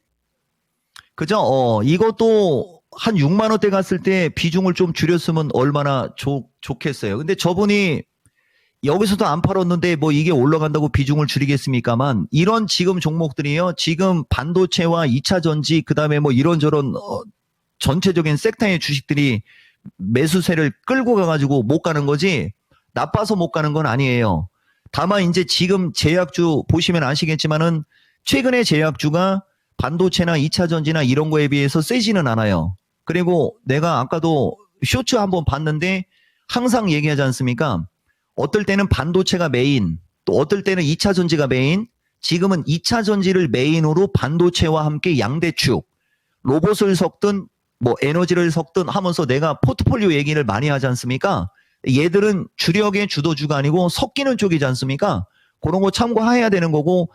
그죠? 이것도 한 6만 원대 갔을 때 비중을 좀 줄였으면 얼마나 좋겠어요. 근데 저분이 여기서도 안 팔았는데 뭐 이게 올라간다고 비중을 줄이겠습니까만, 이런 지금 종목들이요, 지금 반도체와 2차 전지, 그 다음에 뭐 이런저런 전체적인 섹터의 주식들이 매수세를 끌고 가가지고 못 가는 거지, 나빠서 못 가는 건 아니에요. 다만 이제 지금 제약주 보시면 아시겠지만은 최근에 제약주가 반도체나 2차 전지나 이런 거에 비해서 세지는 않아요. 그리고 내가 아까도 쇼츠 한번 봤는데 항상 얘기하지 않습니까? 어떨 때는 반도체가 메인, 또 어떨 때는 2차 전지가 메인, 지금은 2차 전지를 메인으로 반도체와 함께 양대축, 로봇을 섞든 뭐 에너지를 섞든 하면서 내가 포트폴리오 얘기를 많이 하지 않습니까? 얘들은 주력의 주도주가 아니고 섞이는 쪽이지 않습니까? 그런 거 참고해야 되는 거고,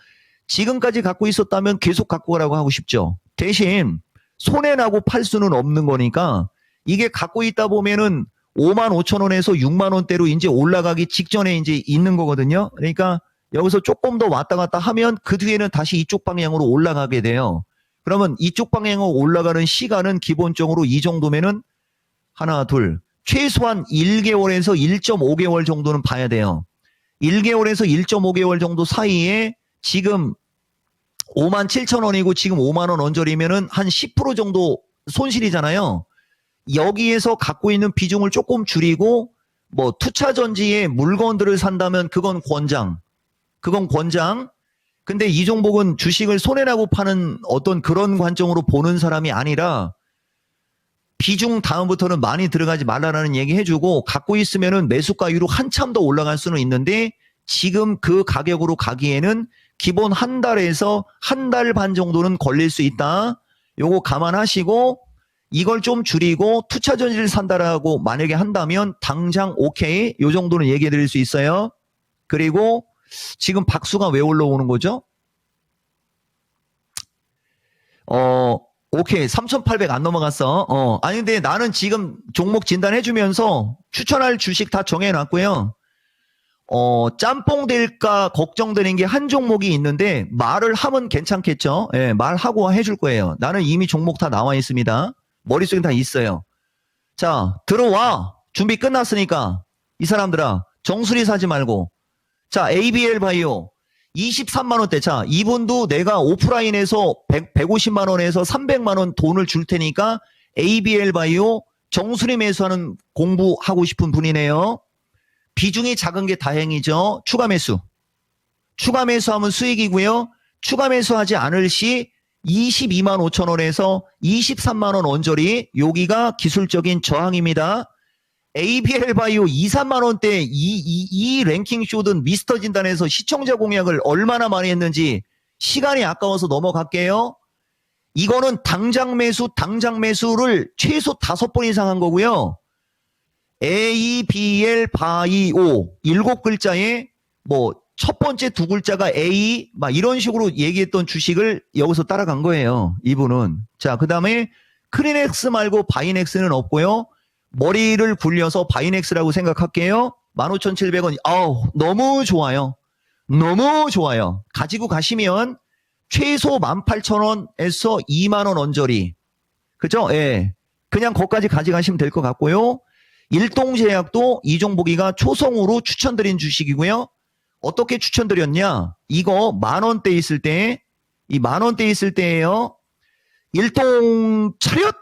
지금까지 갖고 있었다면 계속 갖고 가라고 하고 싶죠. 대신 손해나고 팔 수는 없는 거니까, 이게 갖고 있다 보면은 5만 5천 원에서 6만 원대로 이제 올라가기 직전에 이제 있는 거거든요. 그러니까 여기서 조금 더 왔다 갔다 하면 그 뒤에는 다시 이쪽 방향으로 올라가게 돼요. 그러면 이쪽 방향으로 올라가는 시간은 기본적으로 이 정도면은 하나, 둘, 최소한 1개월에서 1.5개월 정도는 봐야 돼요. 1개월에서 1.5개월 정도 사이에 지금 5만 7천 원이고 지금 5만 원 언저리면은 한 10% 정도 손실이잖아요. 여기에서 갖고 있는 비중을 조금 줄이고 뭐 투차 전지의 물건들을 산다면 그건 권장. 근데 이 종목은 주식을 손해나고 파는 어떤 그런 관점으로 보는 사람이 아니라 비중 다음부터는 많이 들어가지 말라라는 얘기 해주고, 갖고 있으면은 매수가 이후로 한참 더 올라갈 수는 있는데 지금 그 가격으로 가기에는 기본 한 달에서 한 달 반 정도는 걸릴 수 있다. 요거 감안하시고 이걸 좀 줄이고 투차 전지를 산다라고 만약에 한다면 당장 오케이, 요 정도는 얘기해 드릴 수 있어요. 그리고 지금 박수가 왜 올라오는 거죠? 오케이. 3,800 안 넘어갔어. 아니, 근데 나는 지금 종목 진단해주면서 추천할 주식 다 정해놨고요. 짬뽕 될까 걱정되는 게 한 종목이 있는데, 말을 하면 괜찮겠죠? 예, 말하고 해줄 거예요. 나는 이미 종목 다 나와 있습니다. 머릿속에 다 있어요. 자, 들어와. 준비 끝났으니까. 이 사람들아, 정수리 사지 말고. 자, ABL 바이오. 23만원대. 자, 이분도 내가 오프라인에서 150만원에서 300만원 돈을 줄 테니까 ABL 바이오 정수리 매수하는 공부하고 싶은 분이네요. 비중이 작은 게 다행이죠. 추가 매수. 추가 매수하면 수익이고요. 추가 매수하지 않을 시 22만 5천 원에서 23만원 언저리. 여기가 기술적인 저항입니다. ABL 바이오 2, 3만 원대 이 랭킹 쇼든 미스터 진단에서 시청자 공약을 얼마나 많이 했는지 시간이 아까워서 넘어갈게요. 이거는 당장 매수를 최소 5번 이상 한 거고요. ABL 바이오 7글자에 뭐 첫 번째 2글자가 A 막 이런 식으로 얘기했던 주식을 여기서 따라간 거예요. 이분은. 자, 그다음에 크리넥스 말고 바이넥스는 없고요. 머리를 굴려서 바이넥스라고 생각할게요. 15,700원. 아우, 너무 좋아요. 너무 좋아요. 가지고 가시면 최소 18,000원에서 2만원 언저리. 그죠? 예. 그냥 거기까지 가져가시면 될 것 같고요. 일동제약도 이종복이가 초성으로 추천드린 주식이고요. 어떻게 추천드렸냐? 이거 만원대 있을 때, 이 만원대 있을 때예요. 일동 차렷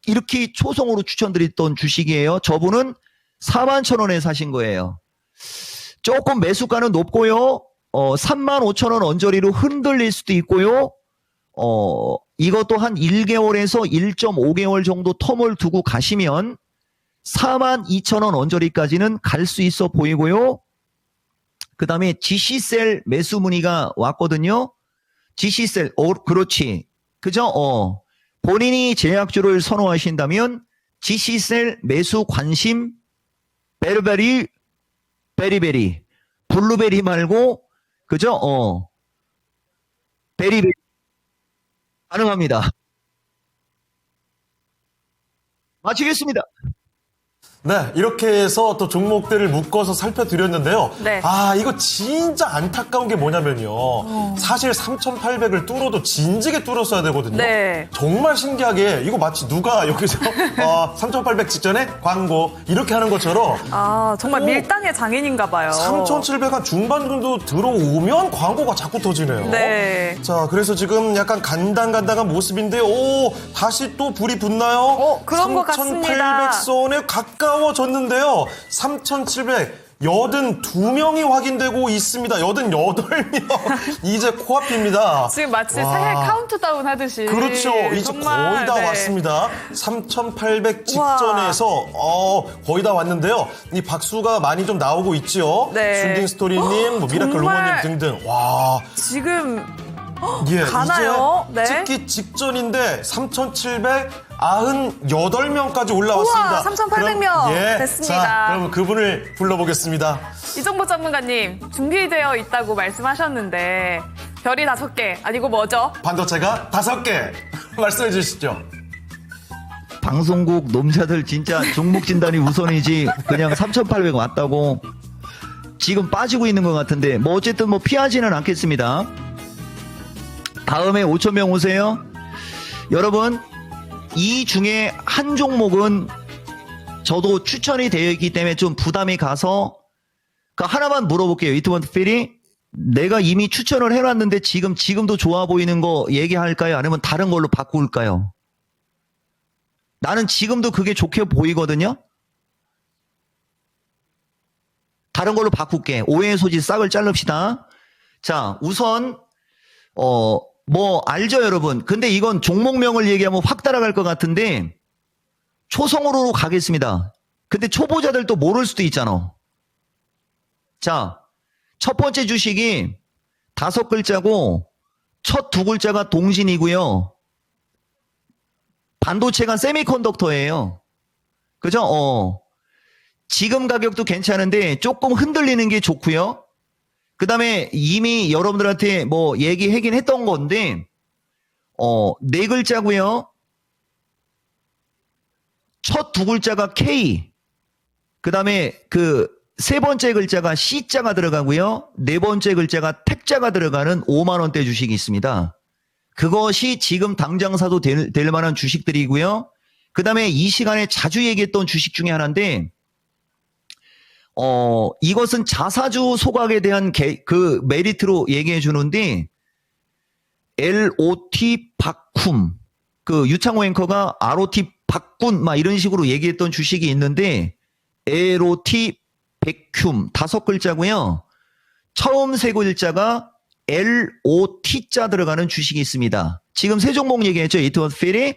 이렇게 초성으로 추천드렸던 주식이에요. 저분은 41,000원에 사신 거예요. 조금 매수가는 높고요. 35,000원 언저리로 흔들릴 수도 있고요. 이것도 한 1개월에서 1.5개월 정도 텀을 두고 가시면 42,000원 언저리까지는 갈 수 있어 보이고요. 그 다음에 GC셀 매수 문의가 왔거든요. GC셀, 그렇지. 그죠? 본인이 제약주를 선호하신다면 GC셀 매수 관심 베리베리 블루베리 말고 그죠? 베리베리 가능합니다. 마치겠습니다. 네, 이렇게 해서 또 종목들을 묶어서 살펴드렸는데요. 네. 이거 진짜 안타까운 게 뭐냐면요. 사실 3,800을 뚫어도 진지게 뚫었어야 되거든요. 네. 정말 신기하게 이거 마치 누가 여기서 3,800 직전에 광고 이렇게 하는 것처럼 정말 밀당의 장인인가 봐요. 3,700한 중반 정도 들어오면 광고가 자꾸 터지네요. 네. 자, 그래서 지금 약간 간당간당한 모습인데, 다시 또 불이 붙나요? 그런 것 같습니다. 3,800선에 가까워졌는데요. 3,782명이 확인되고 있습니다. 88명. 이제 코앞입니다. 지금 마치 와. 새해 카운트다운 하듯이. 그렇죠. 이제 정말, 거의 다 네. 왔습니다. 3,800 직전에서 거의 다 왔는데요. 이 박수가 많이 좀 나오고 있죠. 네. 순딩 스토리님, 미라클 정말. 로머님 등등. 와. 지금 예, 가나요? 이제 네. 찍기 직전인데 3,798명까지 올라왔습니다. 우와, 3,800명 됐습니다. 자, 그럼 그분을 불러보겠습니다. 이종보 전문가님 준비되어 있다고 말씀하셨는데 별이 5개 아니고 뭐죠? 반도체가 5개 말씀해 주시죠. 방송국 놈자들 진짜 종목 진단이 우선이지 그냥 3,800 왔다고 지금 빠지고 있는 것 같은데 뭐 어쨌든 뭐 피하지는 않겠습니다. 다음에 5,000명 오세요. 여러분 이 중에 한 종목은 저도 추천이 되어 있기 때문에 좀 부담이 가서 하나만 물어볼게요. 이트먼트 필이 내가 이미 추천을 해놨는데 지금도 좋아 보이는 거 얘기할까요? 아니면 다른 걸로 바꿀까요? 나는 지금도 그게 좋게 보이거든요. 다른 걸로 바꿀게. 오해의 소지 싹을 자릅시다. 자, 우선 뭐 알죠 여러분. 근데 이건 종목명을 얘기하면 확 따라갈 것 같은데 초성으로 가겠습니다. 근데 초보자들도 모를 수도 있잖아. 자, 첫 번째 주식이 5글자고 첫 2글자가 동신이고요. 반도체가 세미컨덕터예요. 그죠? 지금 가격도 괜찮은데 조금 흔들리는 게 좋고요. 그 다음에 이미 여러분들한테 뭐 얘기하긴 했던 건데 네 글자고요. 첫 두 글자가 K. 그다음에 세 번째 글자가 C자가 들어가고요. 네 번째 글자가 택자가 들어가는 5만 원대 주식이 있습니다. 그것이 지금 당장 사도 될 만한 주식들이고요. 그다음에 이 시간에 자주 얘기했던 주식 중에 하나인데 이것은 자사주 소각에 대한 그 메리트로 얘기해 주는데 LOT 바쿰 그 유창호 앵커가 ROT 바꾼 막 이런 식으로 얘기했던 주식이 있는데 LOT 백큐 5글자고요. 처음 세 글자가 LOT자 들어가는 주식이 있습니다. 지금 세 종목 얘기했죠. 이트워스필이.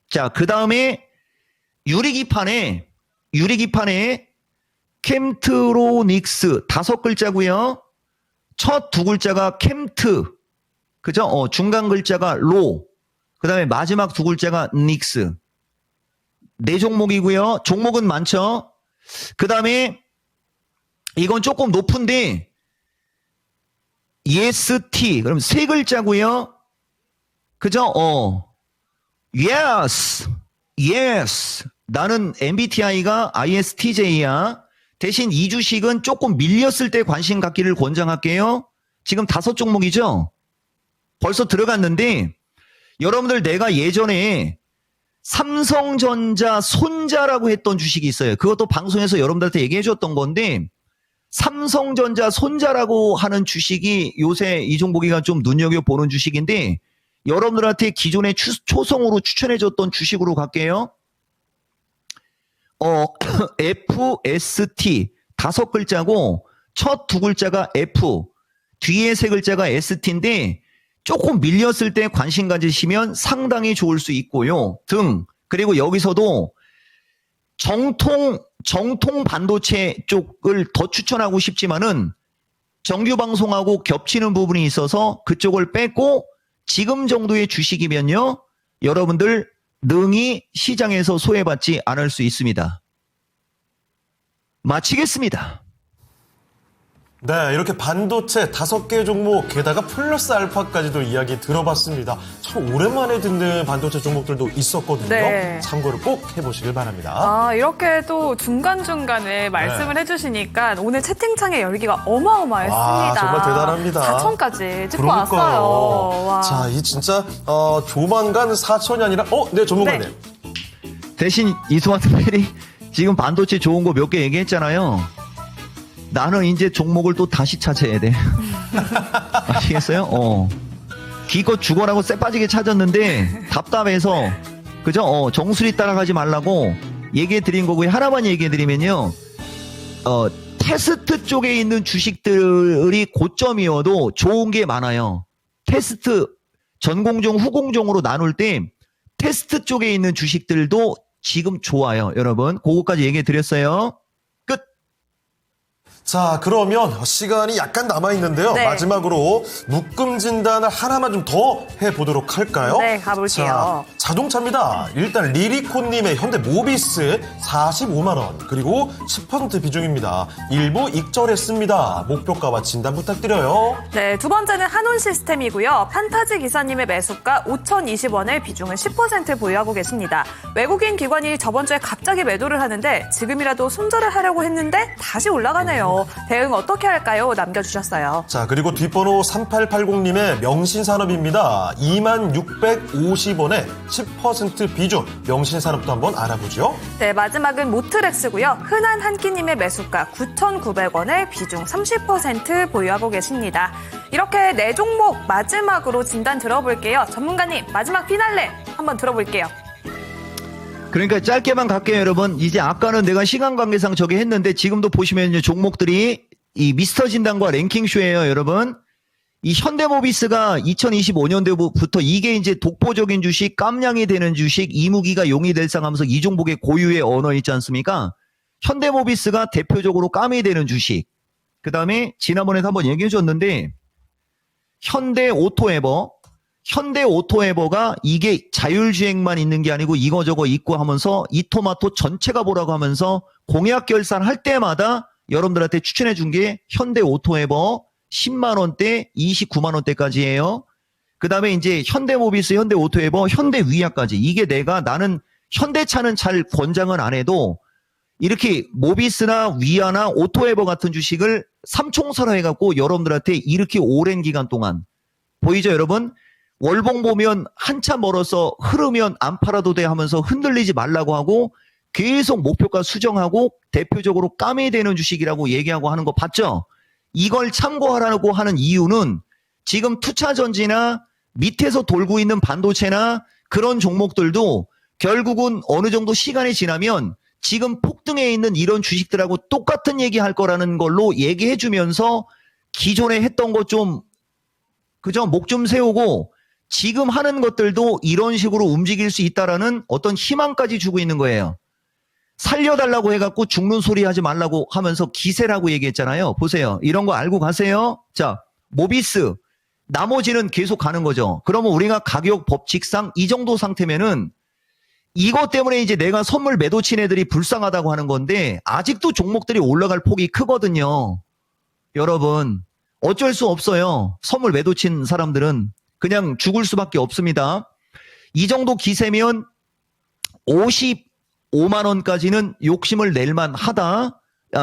자, 그 다음에 유리기판에 캠트로닉스 5글자고요. 첫 두 글자가 캠트, 그죠? 중간 글자가 로, 그 다음에 마지막 두 글자가 닉스. 네 종목이고요. 종목은 많죠. 그 다음에 이건 조금 높은데 EST 그럼 세 글자고요. 그죠? Yes. 나는 MBTI가 ISTJ야. 대신 이 주식은 조금 밀렸을 때 관심 갖기를 권장할게요. 지금 5종목이죠? 벌써 들어갔는데 여러분들 내가 예전에 삼성전자 손자라고 했던 주식이 있어요. 그것도 방송에서 여러분들한테 얘기해 줬던 건데 삼성전자 손자라고 하는 주식이 요새 이 종목이가 좀 눈여겨보는 주식인데 여러분들한테 기존에 초성으로 추천해 줬던 주식으로 갈게요. FST 5글자고 첫 두 글자가 F 뒤에 세 글자가 ST인데 조금 밀렸을 때 관심 가지시면 상당히 좋을 수 있고요. 그리고 여기서도 정통 반도체 쪽을 더 추천하고 싶지만은 정규 방송하고 겹치는 부분이 있어서 그쪽을 빼고 지금 정도의 주식이면요. 여러분들 능히 시장에서 소외받지 않을 수 있습니다. 마치겠습니다. 네, 이렇게 반도체 5개 종목, 게다가 플러스 알파까지도 이야기 들어봤습니다. 참 오랜만에 듣는 반도체 종목들도 있었거든요. 네. 참고를 꼭 해보시길 바랍니다. 이렇게 또 중간중간에 말씀을 해주시니까 오늘 채팅창의 열기가 어마어마했습니다. 정말 대단합니다. 4천까지 찍고 그러니까요. 왔어요. 와. 자, 이 진짜 조만간 4천이 아니라 네, 전문가님. 네. 대신 이스마트 펠이 지금 반도체 좋은 거 몇 개 얘기했잖아요. 나는 이제 종목을 또 다시 찾아야 돼. 아시겠어요? 기껏 죽어라고 쎄빠지게 찾았는데 답답해서 그죠? 정수리 따라가지 말라고 얘기해 드린 거고요. 하나만 얘기해 드리면요. 테스트 쪽에 있는 주식들이 고점이어도 좋은 게 많아요. 테스트 전공종 후공종으로 나눌 때 테스트 쪽에 있는 주식들도 지금 좋아요. 여러분 그거까지 얘기해 드렸어요. 자, 그러면 시간이 약간 남아있는데요. 네. 마지막으로 묶음 진단을 하나만 좀 더 해보도록 할까요? 네, 가볼게요. 자, 자동차입니다. 일단 리리코님의 현대 모비스 45만원, 그리고 10% 비중입니다. 일부 익절했습니다. 목표가와 진단 부탁드려요. 네, 두 번째는 한온 시스템이고요. 판타지 기사님의 매수가 5,020원을 비중은 10% 보유하고 계십니다. 외국인 기관이 저번 주에 갑자기 매도를 하는데 지금이라도 손절을 하려고 했는데 다시 올라가네요. 대응 어떻게 할까요? 남겨주셨어요. 자, 그리고 뒷번호 3880님의 명신산업입니다. 2650원에 10% 비중. 명신산업도 한번 알아보죠. 네, 마지막은 모트렉스고요. 흔한 한끼님의 매수가 9,900원에 비중 30% 보유하고 계십니다. 이렇게 네 종목 마지막으로 진단 들어볼게요. 전문가님, 마지막 피날레 한번 들어볼게요. 그러니까 짧게만 갈게요, 여러분. 이제 아까는 내가 시간 관계상 저기 했는데 지금도 보시면 종목들이 이 미스터 진단과 랭킹쇼예요, 여러분. 이 현대모비스가 2025년도부터 이게 이제 독보적인 주식, 깜냥이 되는 주식, 이무기가 용이 될 상하면서 이 종목의 고유의 언어 있지 않습니까? 현대모비스가 대표적으로 깜이 되는 주식. 그 다음에 지난번에도 한번 얘기해 줬는데 현대오토에버가 이게 자율주행만 있는 게 아니고 이거저거 있고 하면서 이토마토 전체가 보라고 하면서 공약 결산할 때마다 여러분들한테 추천해 준 게 현대오토에버 10만 원대, 29만 원대까지예요. 그 다음에 이제 현대모비스, 현대오토에버, 현대위아까지. 이게 나는 현대차는 잘 권장은 안 해도 이렇게 모비스나 위아나 오토에버 같은 주식을 삼총사로 해갖고 여러분들한테 이렇게 오랜 기간 동안 보이죠, 여러분? 월봉 보면 한참 멀어서 흐르면 안 팔아도 돼 하면서 흔들리지 말라고 하고 계속 목표가 수정하고 대표적으로 까매야 되는 주식이라고 얘기하고 하는 거 봤죠? 이걸 참고하라고 하는 이유는 지금 투차전지나 밑에서 돌고 있는 반도체나 그런 종목들도 결국은 어느 정도 시간이 지나면 지금 폭등해 있는 이런 주식들하고 똑같은 얘기할 거라는 걸로 얘기해 주면서 기존에 했던 것 좀 그죠? 목 좀 세우고 지금 하는 것들도 이런 식으로 움직일 수 있다라는 어떤 희망까지 주고 있는 거예요. 살려달라고 해갖고 죽는 소리 하지 말라고 하면서 기세라고 얘기했잖아요. 보세요. 이런 거 알고 가세요. 자, 모비스. 나머지는 계속 가는 거죠. 그러면 우리가 가격 법칙상 이 정도 상태면은 이것 때문에 이제 내가 선물 매도 친 애들이 불쌍하다고 하는 건데 아직도 종목들이 올라갈 폭이 크거든요. 여러분 어쩔 수 없어요. 선물 매도 친 사람들은 그냥 죽을 수밖에 없습니다. 이 정도 기세면 55만 원까지는 욕심을 낼만 하다.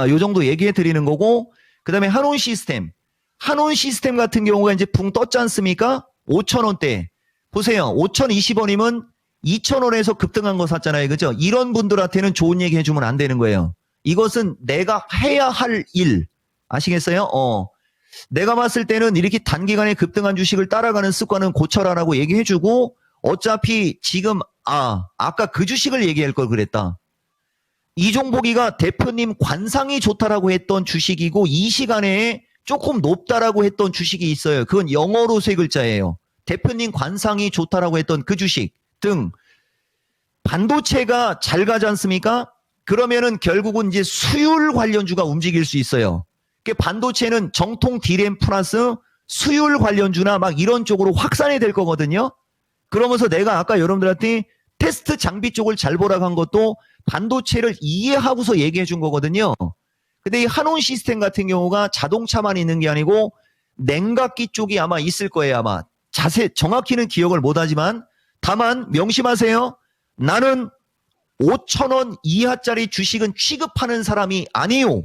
요 정도 얘기해 드리는 거고 그 다음에 한온 시스템 같은 경우가 이제 붕 떴지 않습니까? 5,000원대. 보세요. 5,020원이면 2,000원에서 급등한 거 샀잖아요. 그죠? 이런 분들한테는 좋은 얘기 해주면 안 되는 거예요. 이것은 내가 해야 할 일. 아시겠어요? 내가 봤을 때는 이렇게 단기간에 급등한 주식을 따라가는 습관은 고쳐라라고 얘기해주고 어차피 지금 아까 그 주식을 얘기할 걸 그랬다. 이종복이가 대표님 관상이 좋다라고 했던 주식이고 이 시간에 조금 높다라고 했던 주식이 있어요. 그건 영어로 세 글자예요. 대표님 관상이 좋다라고 했던 그 주식 등 반도체가 잘 가지 않습니까? 그러면은 결국은 이제 수율 관련주가 움직일 수 있어요. 반도체는 정통 D램 플러스 수율 관련주나 막 이런 쪽으로 확산이 될 거거든요. 그러면서 내가 아까 여러분들한테 테스트 장비 쪽을 잘 보라고 한 것도 반도체를 이해하고서 얘기해 준 거거든요. 근데 이 한온 시스템 같은 경우가 자동차만 있는 게 아니고 냉각기 쪽이 아마 있을 거예요. 아마 정확히는 기억을 못하지만 다만 명심하세요. 나는 5,000원 이하짜리 주식은 취급하는 사람이 아니요.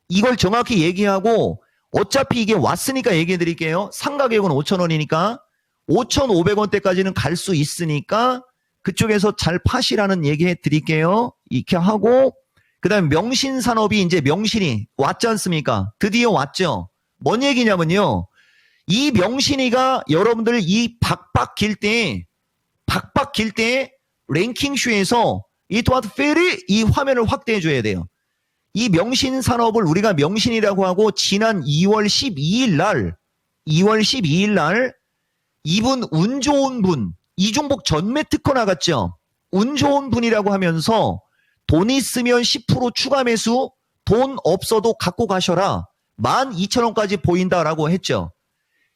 이걸 정확히 얘기하고 어차피 이게 왔으니까 얘기해 드릴게요. 상가격은 5,000원이니까 5,500원대까지는 갈 수 있으니까 그쪽에서 잘 파시라는 얘기해 드릴게요. 이렇게 하고 그 다음에 명신산업이 이제 명신이 왔지 않습니까? 드디어 왔죠. 뭔 얘기냐면요. 이 명신이가 여러분들 이 박박 길 때 랭킹쇼에서 이 토마토페리 이 화면을 확대해 줘야 돼요. 이 명신산업을 우리가 명신이라고 하고 지난 2월 12일 날 이분 운 좋은 분 이종복 전매 특허 나갔죠. 운 좋은 분이라고 하면서 돈 있으면 10% 추가 매수 돈 없어도 갖고 가셔라 12,000원까지 보인다라고 했죠.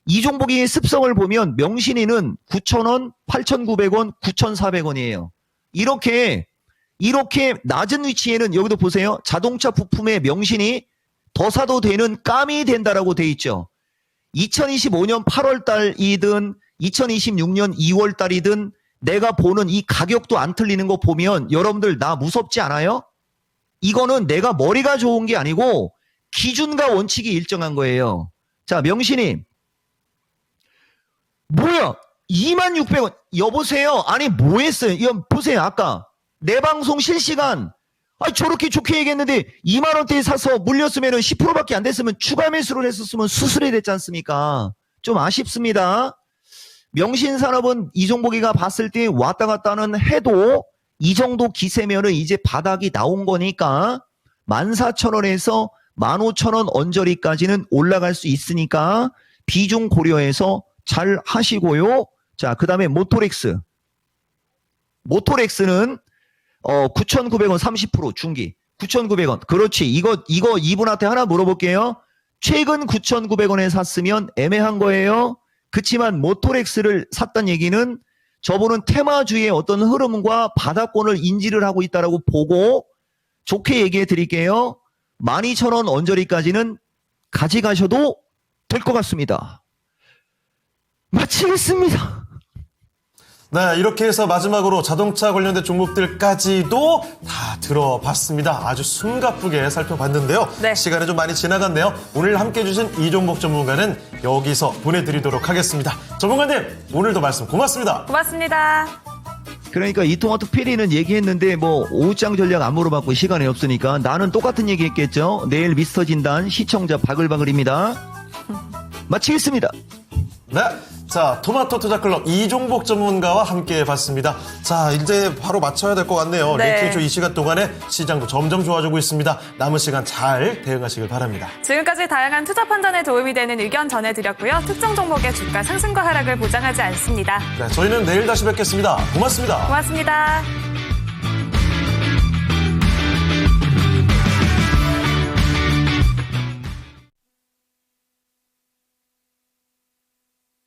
이종복의 습성을 보면 명신이는 9,000원, 8,900원, 9,400원이에요. 이렇게 낮은 위치에는 여기도 보세요. 자동차 부품의 명신이 더 사도 되는 깜이 된다라고 돼 있죠. 2025년 8월 달이든 2026년 2월 달이든 내가 보는 이 가격도 안 틀리는 거 보면 여러분들 나 무섭지 않아요? 이거는 내가 머리가 좋은 게 아니고 기준과 원칙이 일정한 거예요. 자, 명신이 뭐야? 26,000원. 여보세요? 아니 뭐 했어요? 이거 보세요. 아까 내 방송 실시간 저렇게 좋게 얘기했는데 2만 원대에 사서 물렸으면 10%밖에 안 됐으면 추가 매수를 했었으면 수술이 됐지 않습니까? 좀 아쉽습니다. 명신산업은 이종복이가 봤을 때 왔다 갔다는 해도 이 정도 기세면은 이제 바닥이 나온 거니까 14,000원에서 15,000원 언저리까지는 올라갈 수 있으니까 비중 고려해서 잘 하시고요. 자, 그 다음에 모토렉스는 9,900원 30% 중기 9,900원. 그렇지. 이거 이분한테 하나 물어볼게요. 최근 9,900원에 샀으면 애매한 거예요. 그치만 모토렉스를 샀단 얘기는 저분은 테마주의 어떤 흐름과 바닥권을 인지를 하고 있다라고 보고 좋게 얘기해 드릴게요. 12,000원 언저리까지는 가져가셔도 될 것 같습니다. 마치겠습니다. 네, 이렇게 해서 마지막으로 자동차 관련된 종목들까지도 다 들어봤습니다. 아주 숨가쁘게 살펴봤는데요. 네. 시간이 좀 많이 지나갔네요. 오늘 함께해 주신 이종복 전문가는 여기서 보내드리도록 하겠습니다. 전문가님, 오늘도 말씀 고맙습니다. 고맙습니다. 그러니까 이토마토 피리는 얘기했는데 뭐 오장 전략 안 물어봤고 시간이 없으니까 나는 똑같은 얘기 했겠죠. 내일 미스터 진단 시청자 바글바글입니다. 마치겠습니다. 네. 자, 토마토 투자클럽 이종복 전문가와 함께 봤습니다. 자, 이제 바로 맞춰야 될 것 같네요. 네. 랭킹쇼 이 시간 동안에 시장도 점점 좋아지고 있습니다. 남은 시간 잘 대응하시길 바랍니다. 지금까지 다양한 투자 판단에 도움이 되는 의견 전해드렸고요. 특정 종목의 주가 상승과 하락을 보장하지 않습니다. 네, 저희는 내일 다시 뵙겠습니다. 고맙습니다. 고맙습니다.